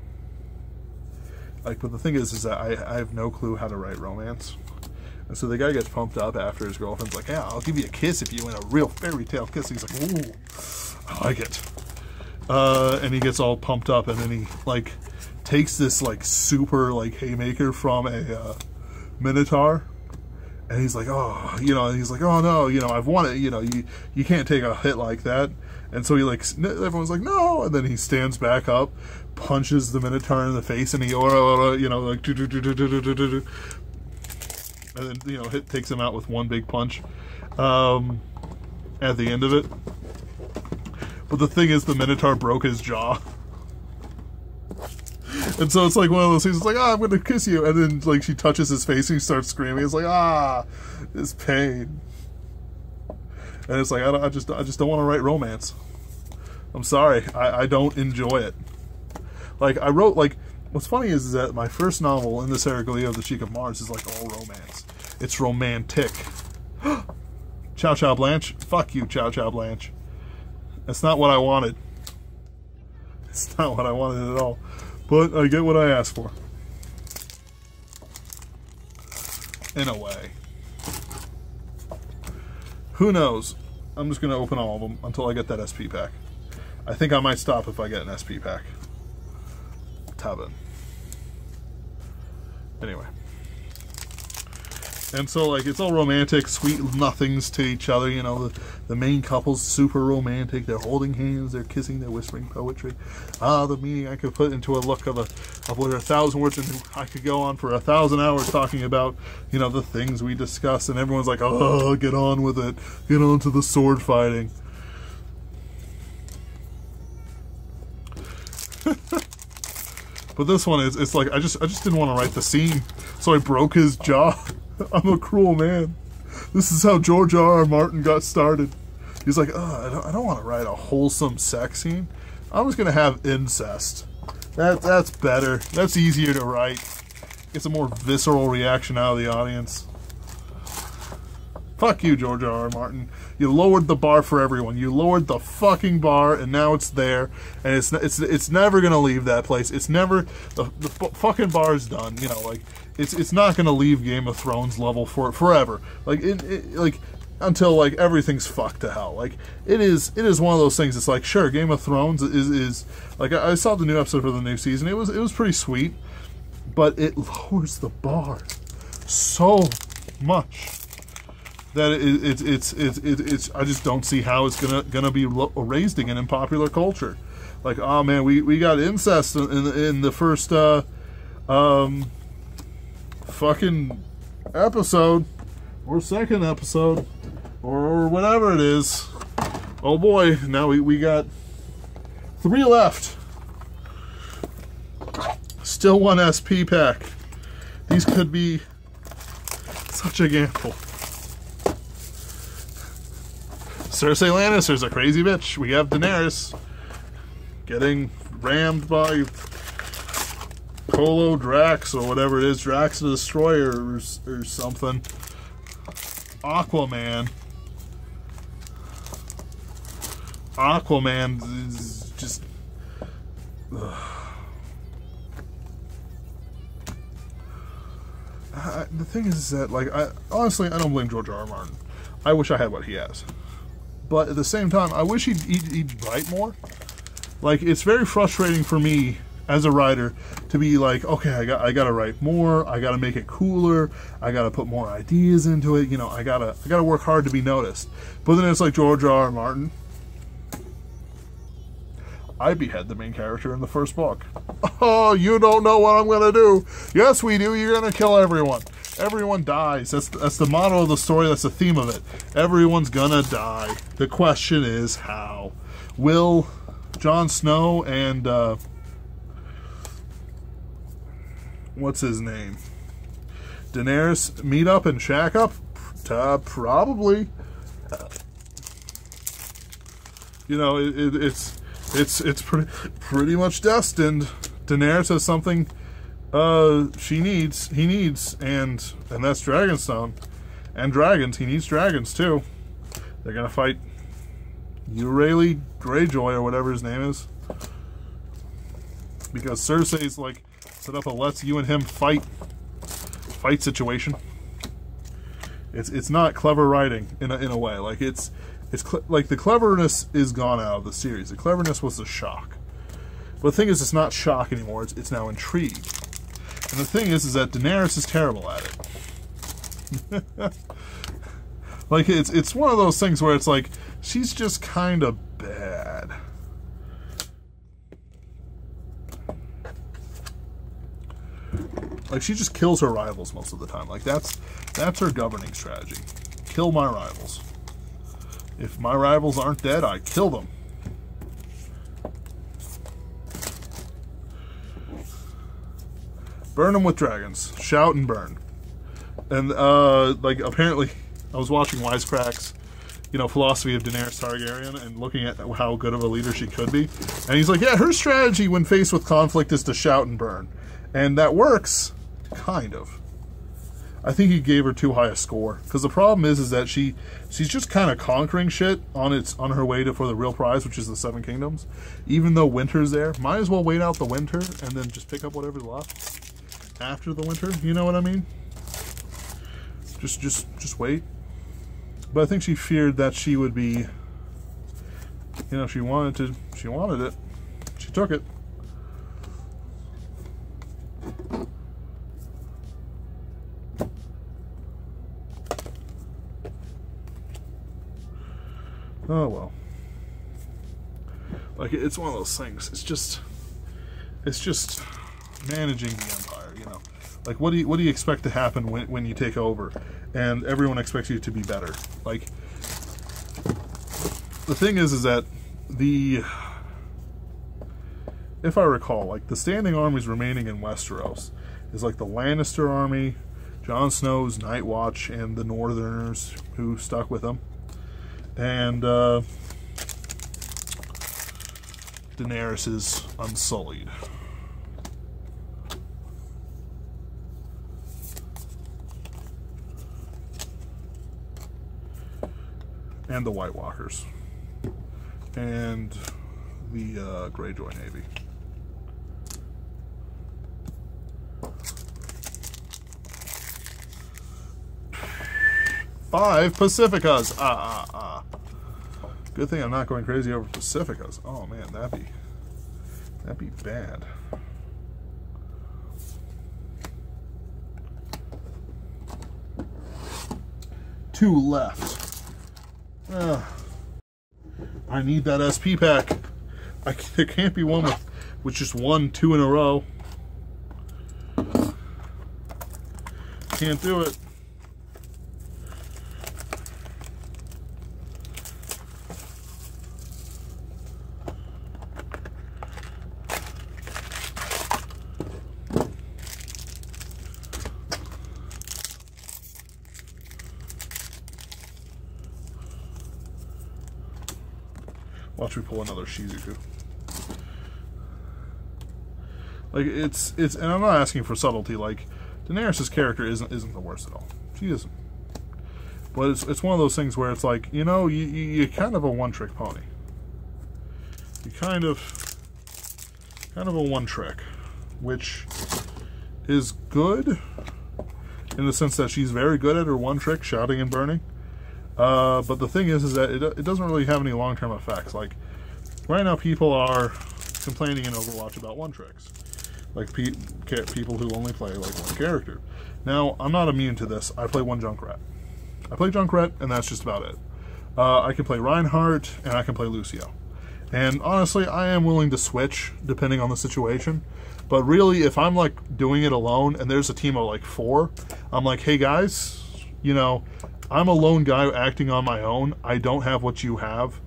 Like, but the thing is that I have no clue how to write romance. And so the guy gets pumped up after his girlfriend's like, yeah, I'll give you a kiss if you win a real fairy tale kiss. He's like, ooh, I like it. And he gets all pumped up, and then he, like, takes this, like, super, like, haymaker from a minotaur. And he's like, oh, you know, and he's like, oh, no, you know, I've won it. You know, you can't take a hit like that. And so he, like, everyone's like, no. And then he stands back up, punches the minotaur in the face, and he, you know, like, and then, you know, takes him out with one big punch at the end of it. But the thing is, the minotaur broke his jaw. And so it's like one of those things, it's like, ah, I'm going to kiss you. And then, like, she touches his face and he starts screaming. It's like, ah, this pain. And it's like, I just don't want to write romance. I'm sorry. I don't enjoy it. Like, I wrote, like, what's funny is that my first novel in this era, Leo, The Cheek of Mars, is like all romance. It's romantic. Chow Chow Blanche? Fuck you, Chow Chow Blanche. That's not what I wanted. It's not what I wanted at all. But I get what I asked for. In a way. Who knows? I'm just going to open all of them until I get that SP pack. I think I might stop if I get an SP pack. Tabin. Anyway. And so, like, it's all romantic, sweet nothings to each other, you know, the main couple's super romantic, they're holding hands, they're kissing, they're whispering poetry. Ah, the meaning I could put into a look of what are 1,000 words, and I could go on for 1,000 hours talking about, you know, the things we discuss, and everyone's like, oh, get on with it, get on to the sword fighting. But this one is, it's like, I just didn't want to write the scene, so I broke his jaw. I'm a cruel man. This is how George R.R. Martin got started. He's like, oh, I don't want to write a wholesome sex scene. I'm just gonna have incest. That's better. That's easier to write. Gets a more visceral reaction out of the audience. Fuck you, George R.R. Martin. You lowered the bar for everyone. You lowered the fucking bar, and now it's there, and it's never gonna leave that place. It's never, the fucking bar's done. You know, like, it's not gonna leave Game of Thrones level for forever. Like like until like everything's fucked to hell. Like it is one of those things. It's like, sure, Game of Thrones is like, I saw the new episode for the new season. It was pretty sweet, but it lowers the bar so much that it's I just don't see how it's gonna be raised again in popular culture. Like, oh man, we got incest in the first fucking episode, or second episode, or whatever it is. Oh boy, now we got 3 left. Still 1 SP pack. These could be such a gamble. Cersei Lannister's a crazy bitch. We have Daenerys getting rammed by Colo Drax or whatever it is, Drax the Destroyer or something. Aquaman is just... the thing is that, like, honestly, I don't blame George R. R. Martin. I wish I had what he has. But at the same time, I wish he'd write more. Like, it's very frustrating for me as a writer to be like, okay, I gotta write more, I gotta make it cooler, I gotta put more ideas into it, you know, I gotta work hard to be noticed. But then it's like George R. R. Martin. I behead the main character in the first book. Oh, you don't know what I'm gonna do. Yes, we do. You're gonna kill everyone. Everyone dies. That's the motto of the story. That's the theme of it. Everyone's gonna die. The question is how. Will Jon Snow and what's his name? Daenerys meet up and shack up? Probably. You know, it's pretty much destined. Daenerys has something he needs, and that's Dragonstone. And dragons. He needs dragons too. They're gonna fight Yeti Greyjoy or whatever his name is. Because Cersei's like set up a let's you and him fight situation. It's not clever writing in a way. Like like the cleverness is gone out of the series. The cleverness was the shock. But the thing is, it's not shock anymore. It's now intrigue. And the thing is that Daenerys is terrible at it. Like it's one of those things where it's like she's just kind of bad. Like she just kills her rivals most of the time. Like that's her governing strategy. Kill my rivals. If my rivals aren't dead, I kill them. Burn them with dragons. Shout and burn. And, like, apparently, I was watching Wisecrack's, you know, philosophy of Daenerys Targaryen and looking at how good of a leader she could be. And he's like, yeah, her strategy when faced with conflict is to shout and burn. And that works, kind of. I think he gave her too high a score. Because the problem is that she's just kind of conquering shit on her way for the real prize, which is the Seven Kingdoms. Even though winter's there, might as well wait out the winter and then just pick up whatever's left after the winter. You know what I mean? Just wait. But I think she feared that she would be, you know, she wanted it. She took it. Oh well. Like it's one of those things. It's just managing the empire, you know. Like what do you expect to happen when you take over and everyone expects you to be better? Like the thing is that if I recall, like the standing armies remaining in Westeros is like the Lannister army, Jon Snow's Night Watch, and the Northerners who stuck with him. And Daenerys is Unsullied. And the White Walkers. And the Greyjoy Navy. Five Pacificas. Good thing I'm not going crazy over Pacificas. Oh man, that'd be bad. Two left. I need that SP pack. There can't be one with just 1, 2 in a row. Can't do it. Watch me pull another Shizuku. Like, it's, and I'm not asking for subtlety, like, Daenerys' character isn't the worst at all. She isn't. But it's one of those things where it's like, you know, you're kind of a one-trick pony. You're kind of a one-trick, which is good in the sense that she's very good at her one-trick, shouting and burning. But the thing is that it doesn't really have any long-term effects. Like, right now people are complaining in Overwatch about one-tricks. Like, people who only play, like, one character. Now, I'm not immune to this. I play one Junkrat. I play Junkrat, and that's just about it. I can play Reinhardt, and I can play Lucio. And honestly, I am willing to switch, depending on the situation. But really, if I'm, like, doing it alone, and there's a team of, like, 4, I'm like, hey, guys, you know, I'm a lone guy acting on my own. I don't have what you have.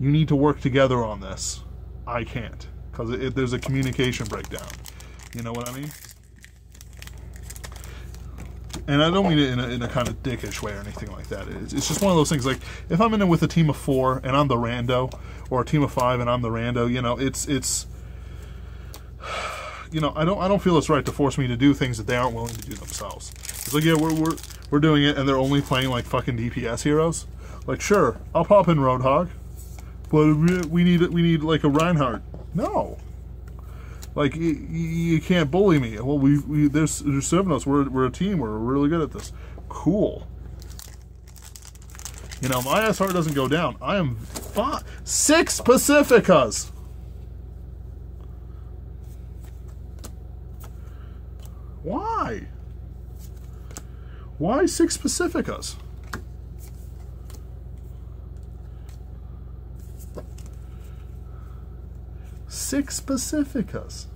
You need to work together on this. I can't. Because there's a communication breakdown. You know what I mean? And I don't mean it in a kind of dickish way or anything like that. It's just one of those things, like, if I'm in it with a team of 4 and I'm the rando, or a team of 5 and I'm the rando, you know, it's you know, I don't feel it's right to force me to do things that they aren't willing to do themselves. It's like, yeah, we're doing it, and they're only playing, like, fucking DPS heroes. Like, sure, I'll pop in Roadhog, but we need like a Reinhardt. No. Like, you can't bully me. Well, there's 7 of us. We're a team. We're really good at this. Cool. You know, my SR doesn't go down. I am 6 Pacificas. Why? Why 6 Pacificas? Six Pacificas.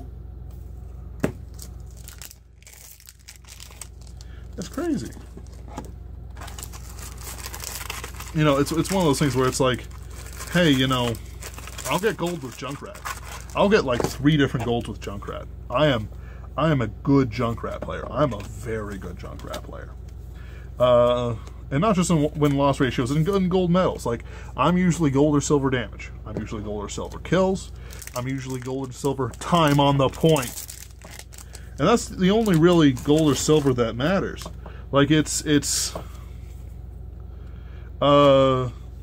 That's crazy. You know, it's one of those things where it's like, hey, you know, I'll get gold with Junkrat. I'll get like 3 different golds with Junkrat. I am a good Junkrat player. I'm a very good Junkrat player. And not just in win-loss ratios, and in gold medals. Like, I'm usually gold or silver damage. I'm usually gold or silver kills. I'm usually gold or silver time on the point. And that's the only really gold or silver that matters. Like,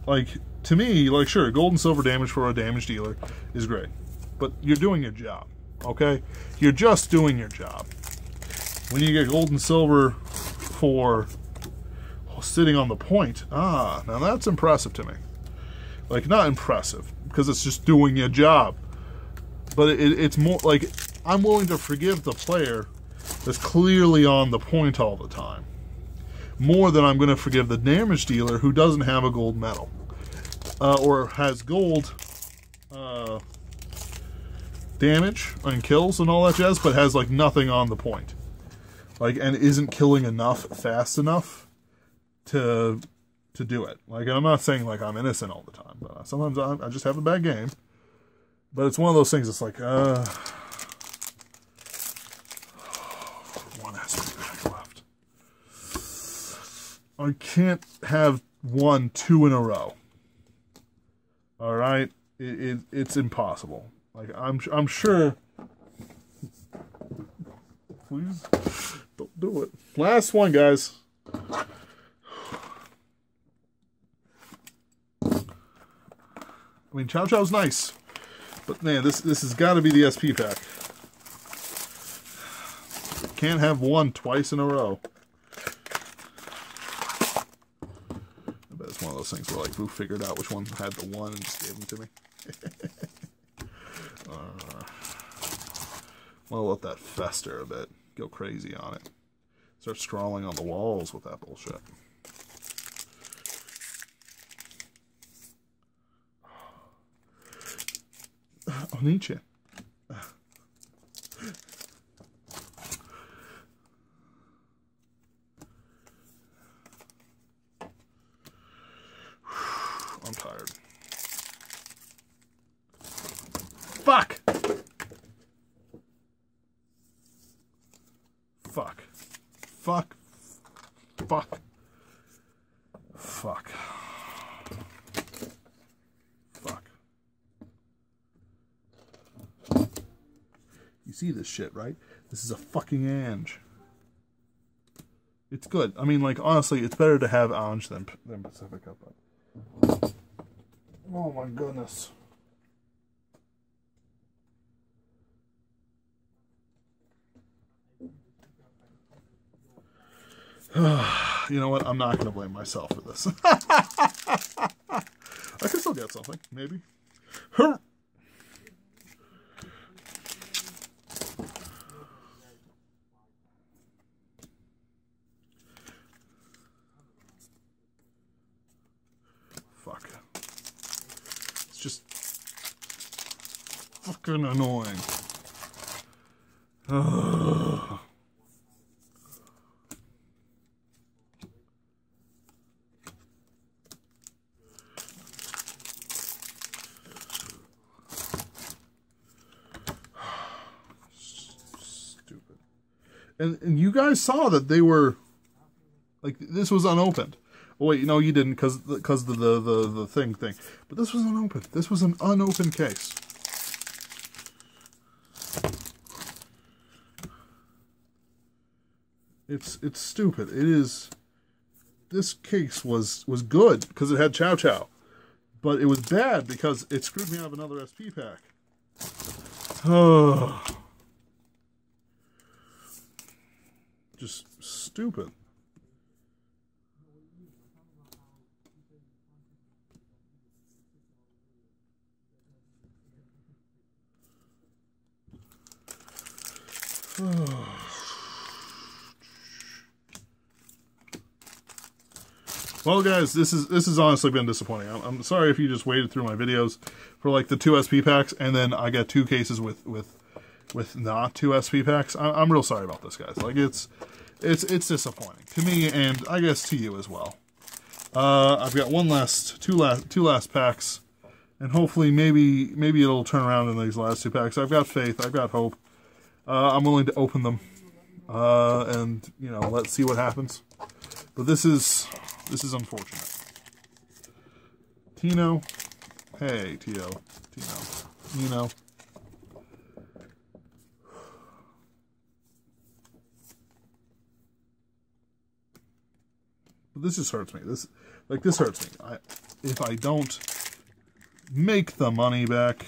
like, to me, like, sure, gold and silver damage for a damage dealer is great. But you're doing your job, okay? You're just doing your job. When you get gold and silver for sitting on the point, now that's impressive to me. Like, not impressive, because it's just doing your job. But it's more like, I'm willing to forgive the player that's clearly on the point all the time, more than I'm going to forgive the damage dealer who doesn't have a gold medal. Or has gold damage and kills and all that jazz, but has, like, nothing on the point. Like, and isn't killing enough fast enough to do it. Like, I'm not saying, like, I'm innocent all the time, but sometimes I just have a bad game. But it's one of those things, it's like, one SP pack left. I can't have 2 in a row. Alright? It's impossible. Like, I'm sure... Please, don't do it. Last one, guys. I mean, Chow Chow's nice, but man, this has got to be the SP pack. Can't have 1 twice in a row. I bet it's one of those things where, like, Boo figured out which one had the 1 and just gave them to me. I'll let that fester a bit. Go crazy on it. Start scrawling on the walls with that bullshit. Oh, Nietzsche. I'm tired. Fuck! Fuck. Fuck. Fuck. Fuck. Fuck. see this shit, right? This is a fucking Ange. It's good. I mean, like, honestly, it's better to have Ange than Pacifica, but... Oh my goodness. You know what? I'm not going to blame myself for this. I can still get something, maybe. Fuck. It's just fucking annoying. Ugh. And you guys saw that they were, like, this was unopened. Oh, wait, no, you didn't, because the thing. But this was unopened. This was an unopened case. It's stupid. It is. This case was good because it had Chow Chow, but it was bad because it screwed me out of another SP pack. Oh. Just stupid. Well, guys, this has honestly been disappointing. I'm sorry if you just waited through my videos for like the 2 SP packs, and then I got 2 cases with not 2 SP packs. I'm real sorry about this, guys. Like, it's disappointing to me, and I guess to you as well. I've got two last packs, and hopefully maybe it'll turn around in these last 2 packs. I've got faith. I've got hope. I'm willing to open them, and you know, let's see what happens. But this is unfortunate. Tino, hey Tino, Nino. This just hurts me. This hurts me. If I don't make the money back,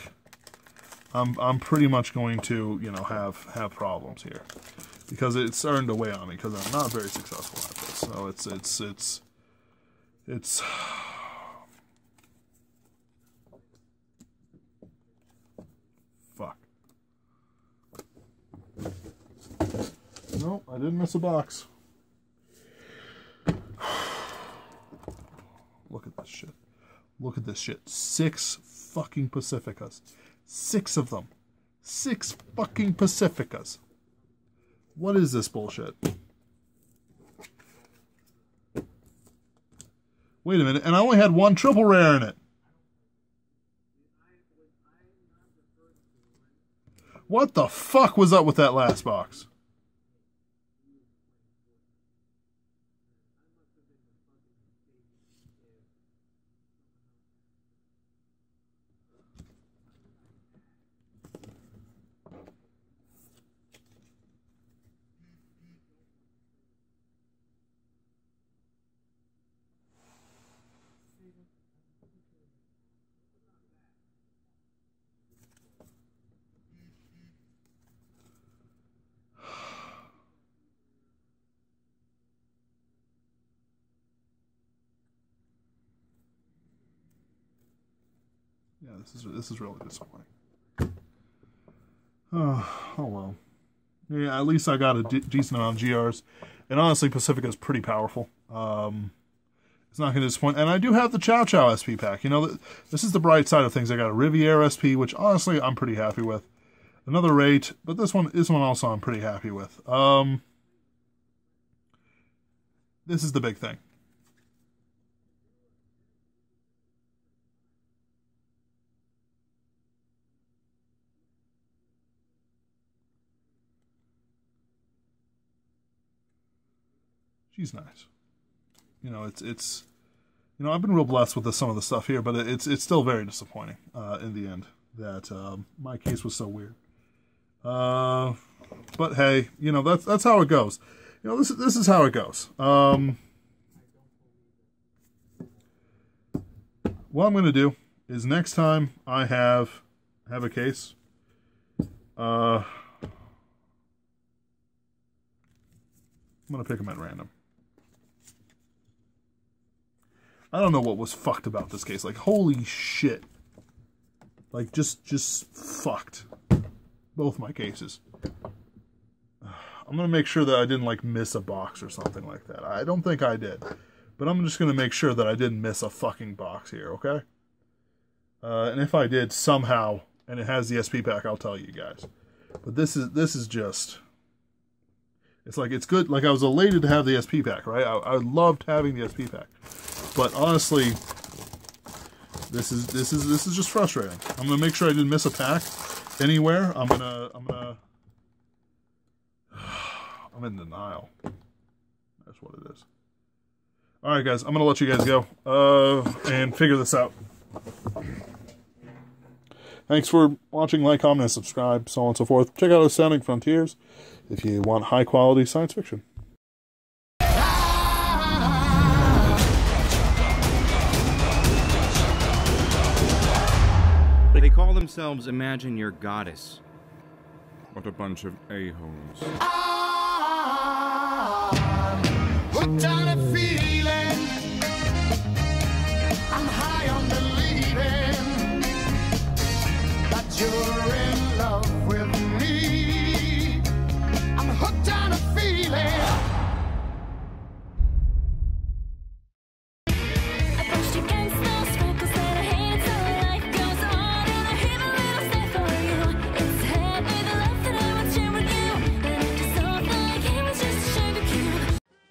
I'm pretty much going to, you know, have problems here, because it's starting to weigh on me because I'm not very successful at this. So it's fuck. No, I didn't miss a box. Look at this shit. Look at this shit. 6 fucking Pacificas. 6 of them. 6 fucking Pacificas. What is this bullshit? Wait a minute, and I only had 1 triple rare in it. What the fuck was up with that last box? Yeah, this is really disappointing. Oh well. Yeah, at least I got a decent amount of GRs. And honestly, Pacifica is pretty powerful. It's not going to disappoint. And I do have the Chow Chow SP pack. You know, this is the bright side of things. I got a Riviere SP, which honestly I'm pretty happy with. Another rate, but this one also I'm pretty happy with. This is the big thing. She's nice. You know, it's you know, I've been real blessed with some of the stuff here, but it's still very disappointing in the end that my case was so weird. But hey, you know, that's how it goes. You know, this is how it goes. What I'm going to do is next time I have a case, I'm going to pick them at random. I don't know what was fucked about this case. Like, holy shit. Like, just fucked. Both my cases. I'm going to make sure that I didn't, like, miss a box or something like that. I don't think I did. But I'm just going to make sure that I didn't miss a fucking box here, okay? And if I did somehow, and it has the SP pack, I'll tell you guys. But this is just... It's like, it's good. Like, I was elated to have the SP pack, right? I loved having the SP pack. But honestly, this is just frustrating. I'm gonna make sure I didn't miss a pack anywhere. I'm in denial. That's what it is. All right, guys. I'm gonna let you guys go and figure this out. Thanks for watching. Like, comment, and subscribe, so on and so forth. Check out Astounding Frontiers if you want high quality science fiction. They call themselves Imagine Your Goddess. What a bunch of a-holes. Hooked on a feeling, I'm high on believing that you're in love with me. I'm hooked on a feeling.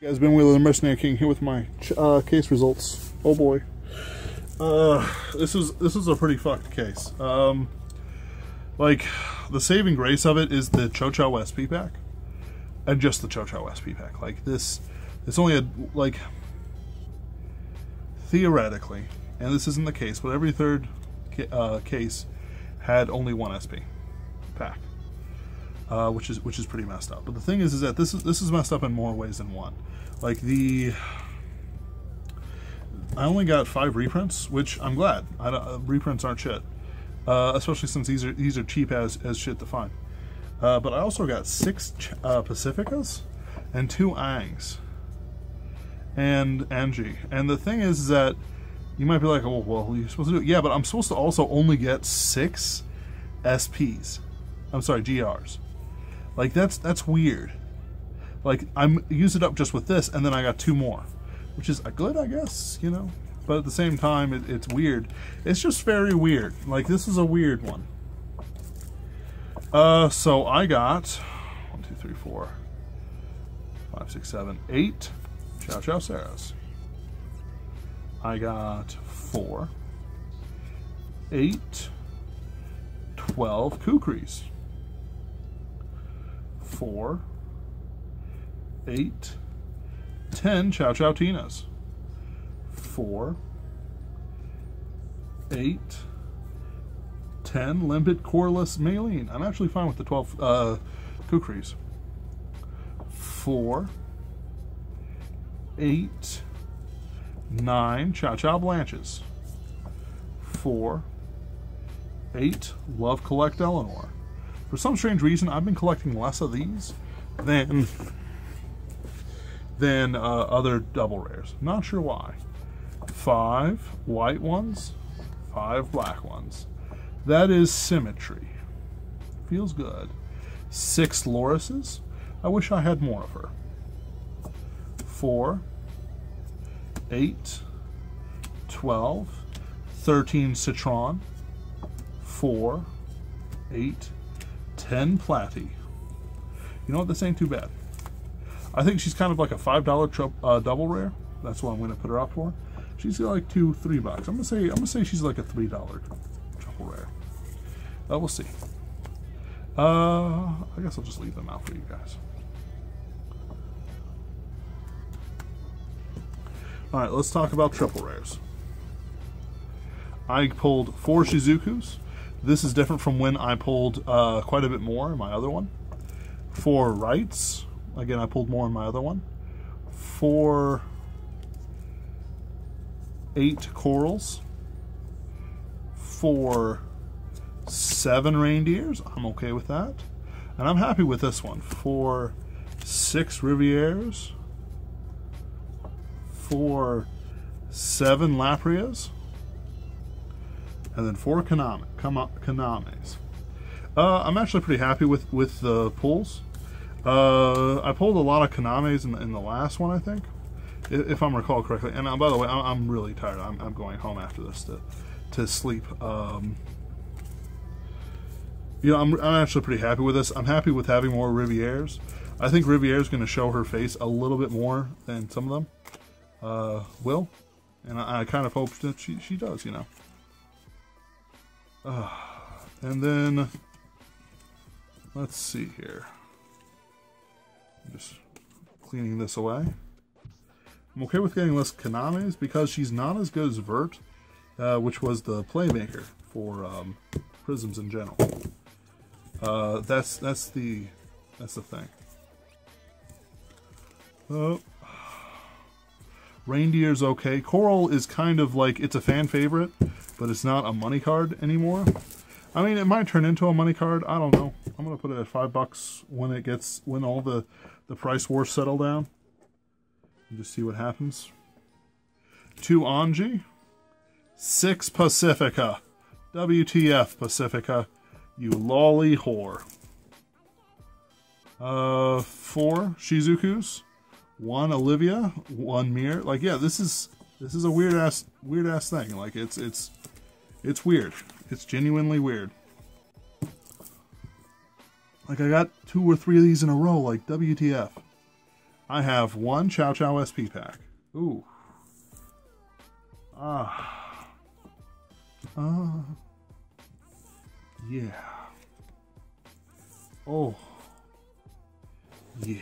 Guys, been Wheeler the Mercenary King here with my case results. Oh boy, this was a pretty fucked case. Like, the saving grace of it is the Cho Cho SP pack, and just the Cho Cho SP pack. Like this only had, like, theoretically, and this isn't the case, but every third case had only one SP pack, which is pretty messed up. But the thing is that this is messed up in more ways than one. Like, I only got 5 reprints, which I'm glad. Reprints aren't shit, especially since these are cheap as shit to find. But I also got 6 Pacificas and 2 Angs and Angie. And the thing is that you might be like, oh well, you're supposed to do it. Yeah, but I'm supposed to also only get 6 SPs. I'm sorry, GRs. Like, that's weird. Like, I'm used it up just with this, and then I got 2 more, which is good, I guess, you know. But at the same time, it's weird. It's just very weird. Like, this is a weird one. So I got 1, 2, 3, 4, 5, 6, 7, 8 Chow Chow Sarahs. I got 4, 8, 12 Kukris. 4, 8, 10 Chow Chow Tinas. 4, 8, 10 Limpet Coreless Maylene. I'm actually fine with the 12 Kukris. 4, 8, 9 Chow Chow Blanches. 4, 8 Love Collect Eleanor. For some strange reason, I've been collecting less of these than other double rares. Not sure why. 5 white ones, 5 black ones. That is symmetry. Feels good. 6 Lorises. I wish I had more of her. 4, 8, 12, 13 Citron. 4, 8, 10 Platy. You know what? This ain't too bad. I think she's kind of like a $5 double rare. That's what I'm going to put her up for. She's like $2-3 bucks. I'm gonna say she's like a $3 double rare. We'll see. I guess I'll just leave them out for you guys. All right, let's talk about triple rares. I pulled 4 Shizukus, This is different from when I pulled quite a bit more in my other one. 4 rights. Again, I pulled more in my other one. 8 corals. 7 reindeers. I'm okay with that. And I'm happy with this one. 6 Rivieres. 7 Laprias. And then 4 Kanames. I'm actually pretty happy with the pulls. I pulled a lot of Kanames in the last one, I think, if I'm recall correctly. And by the way, I'm really tired. I'm going home after this to sleep. You know, I'm actually pretty happy with this. I'm happy with having more Rivieres. I think Riviere's going to show her face a little bit more than some of them will. And I kind of hope that she does, you know. And then, let's see here. I'm just cleaning this away. I'm okay with getting less Kanames because she's not as good as Vert, which was the playmaker for prisms in general. That's the thing. Reindeer's okay. Coral is kind of like, it's a fan favorite, but it's not a money card anymore. I mean, it might turn into a money card. I don't know. I'm gonna put it at $5 when all the price wars settle down, and just see what happens. 2 Anji, 6 Pacifica. WTF Pacifica, you lolly whore. 4 Shizukus, 1 Olivia, 1 Mir. Like, yeah, this is a weird ass thing. Like, it's weird. It's genuinely weird. Like, I got 2 or 3 of these in a row. Like, WTF. I have 1 Chow Chow SP pack. Ooh. Yeah. Oh. Yeah.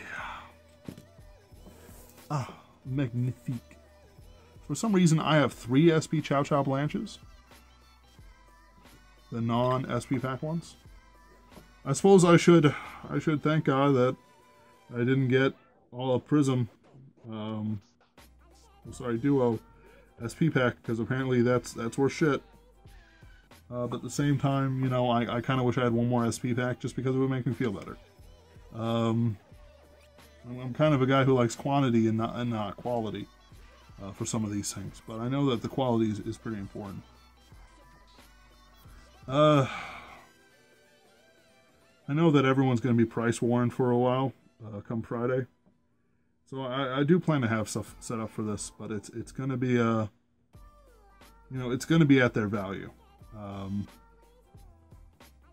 Magnifique. For some reason, I have 3 SP Chow Chow Blanches. The non-SP pack ones. I suppose I should thank God that I didn't get all a Prism, Duo SP pack, because apparently that's worth shit. But at the same time, you know, I kind of wish I had 1 more SP pack just because it would make me feel better. I'm kind of a guy who likes quantity and not quality for some of these things, but I know that the quality is pretty important. I know that everyone's going to be price warned for a while come Friday, so I do plan to have stuff set up for this, but it's going to be you know, it's going to be at their value. A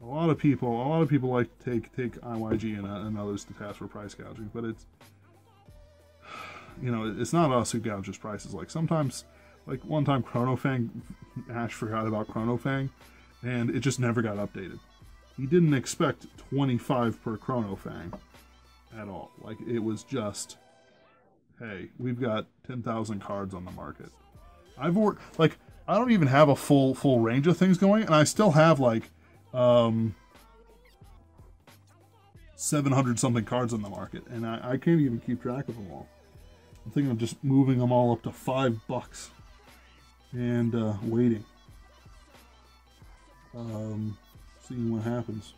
lot of people like to take IYG and others to task for price gouging, but it's, you know, it's not us who gouges prices. Like, sometimes, like one time Chronofang, Ash forgot about Chronofang, and it just never got updated. He didn't expect 25 per Chronofang at all. Like, it was just, hey, we've got 10,000 cards on the market. I've worked, like, I don't even have a full range of things going, and I still have like 700 something cards on the market, and I can't even keep track of them all. I'm thinking of just moving them all up to $5 and waiting, seeing what happens.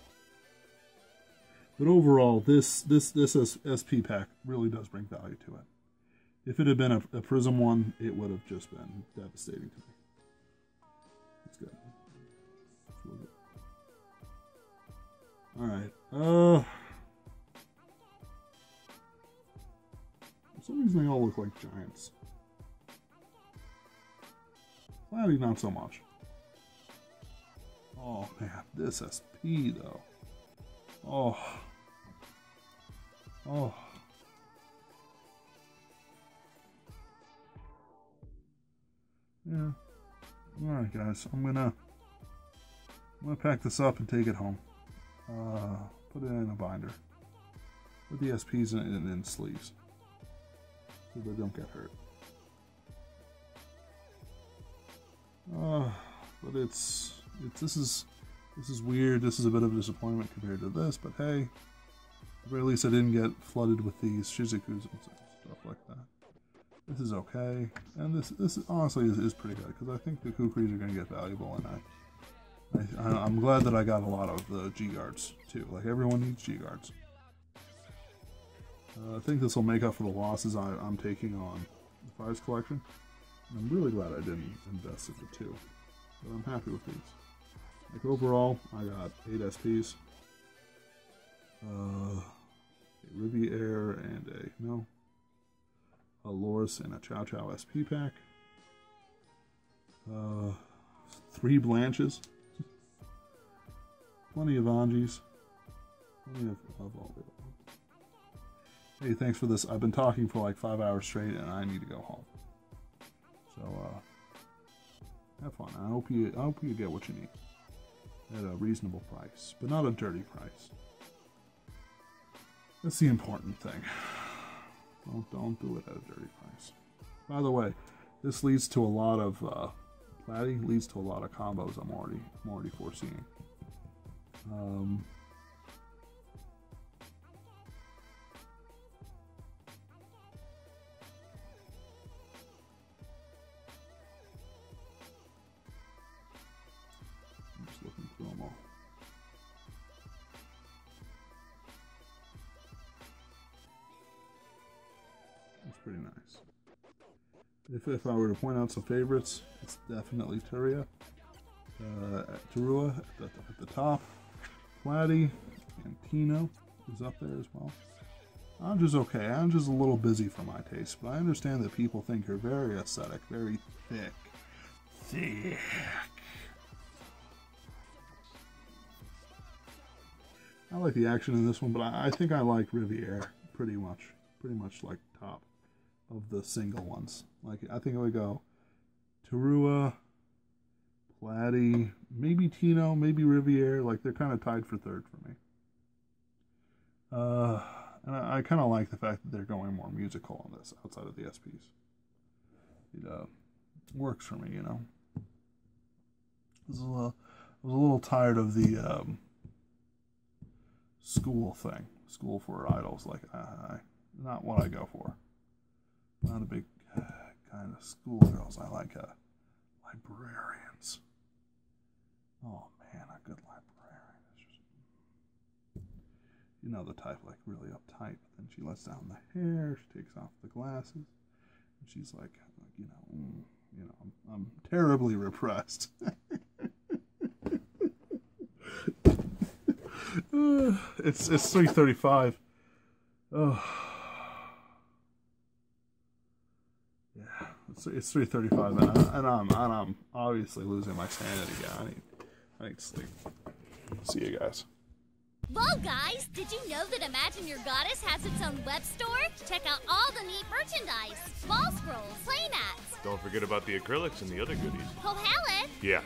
But overall, this SP pack really does bring value to it. If it had been a Prism one, it would have just been devastating to me. It's good. Alright. For some reason they all look like giants. Cloudy, not so much. Oh man, this SP though. Oh. Oh. Yeah. Alright guys, I'm gonna pack this up and take it home. Put it in a binder. Put the SPs in sleeves so they don't get hurt. But this is This is weird. This is a bit of a disappointment compared to this, but hey, at the very least I didn't get flooded with these Shizukus and stuff like that. This is okay, and this honestly is pretty good, because I think the Kukris are going to get valuable, and I'm glad that I got a lot of the G-Guards, too. Like, everyone needs G-Guards. I think this will make up for the losses I'm taking on the Fires collection. And I'm really glad I didn't invest in the 2, but I'm happy with these. Like, overall, I got 8 SPs. A Riviere and a Loris and a Chow Chow SP pack. 3 Blanches. Plenty of Anjis. Plenty of all the other. Hey, thanks for this. I've been talking for like 5 hours straight and I need to go home. So, have fun. I hope you get what you need. At a reasonable price, but not a dirty price. That's the important thing. Don't do it at a dirty price. By the way, this leads to a lot of platy, leads to a lot of combos I'm already foreseeing. I'm just looking through them all. That's pretty nice. If I were to point out some favorites, it's definitely Turua at the top. Platy and Tino is up there as well. Anja's okay. Anja's a little busy for my taste, but I understand that people think her very aesthetic, very thick. I like the action in this one, but I think I like Riviere pretty much like top of the single ones. Like, I think I would go Turua, Platy, maybe Tino, maybe Riviere. Like, they're kind of tied for third for me. And I kind of like the fact that they're going more musical on this outside of the SPs. It works for me, you know. I was a little tired of the school thing. School for idols. Like, not what I go for. Not a big kind of schoolgirls. I like librarians. Oh man, a good librarian is just, you know, the type like really uptight. But then she lets down the hair. She takes off the glasses, and she's like I'm terribly repressed. It's 3:35. Oh. It's 3:35, and I'm obviously losing my sanity. Yeah, I need sleep. See you guys. Well, guys, did you know that Imagine Your Goddess has its own web store? Check out all the neat merchandise, ball scrolls, play mats. Don't forget about the acrylics and the other goodies. Oh, Helen! Yeah,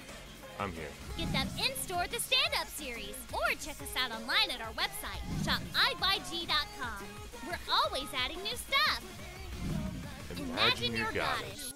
I'm here. Get them in-store at the Stand-Up series, or check us out online at our website, shopibuyg.com. We're always adding new stuff. Imagine your goddess.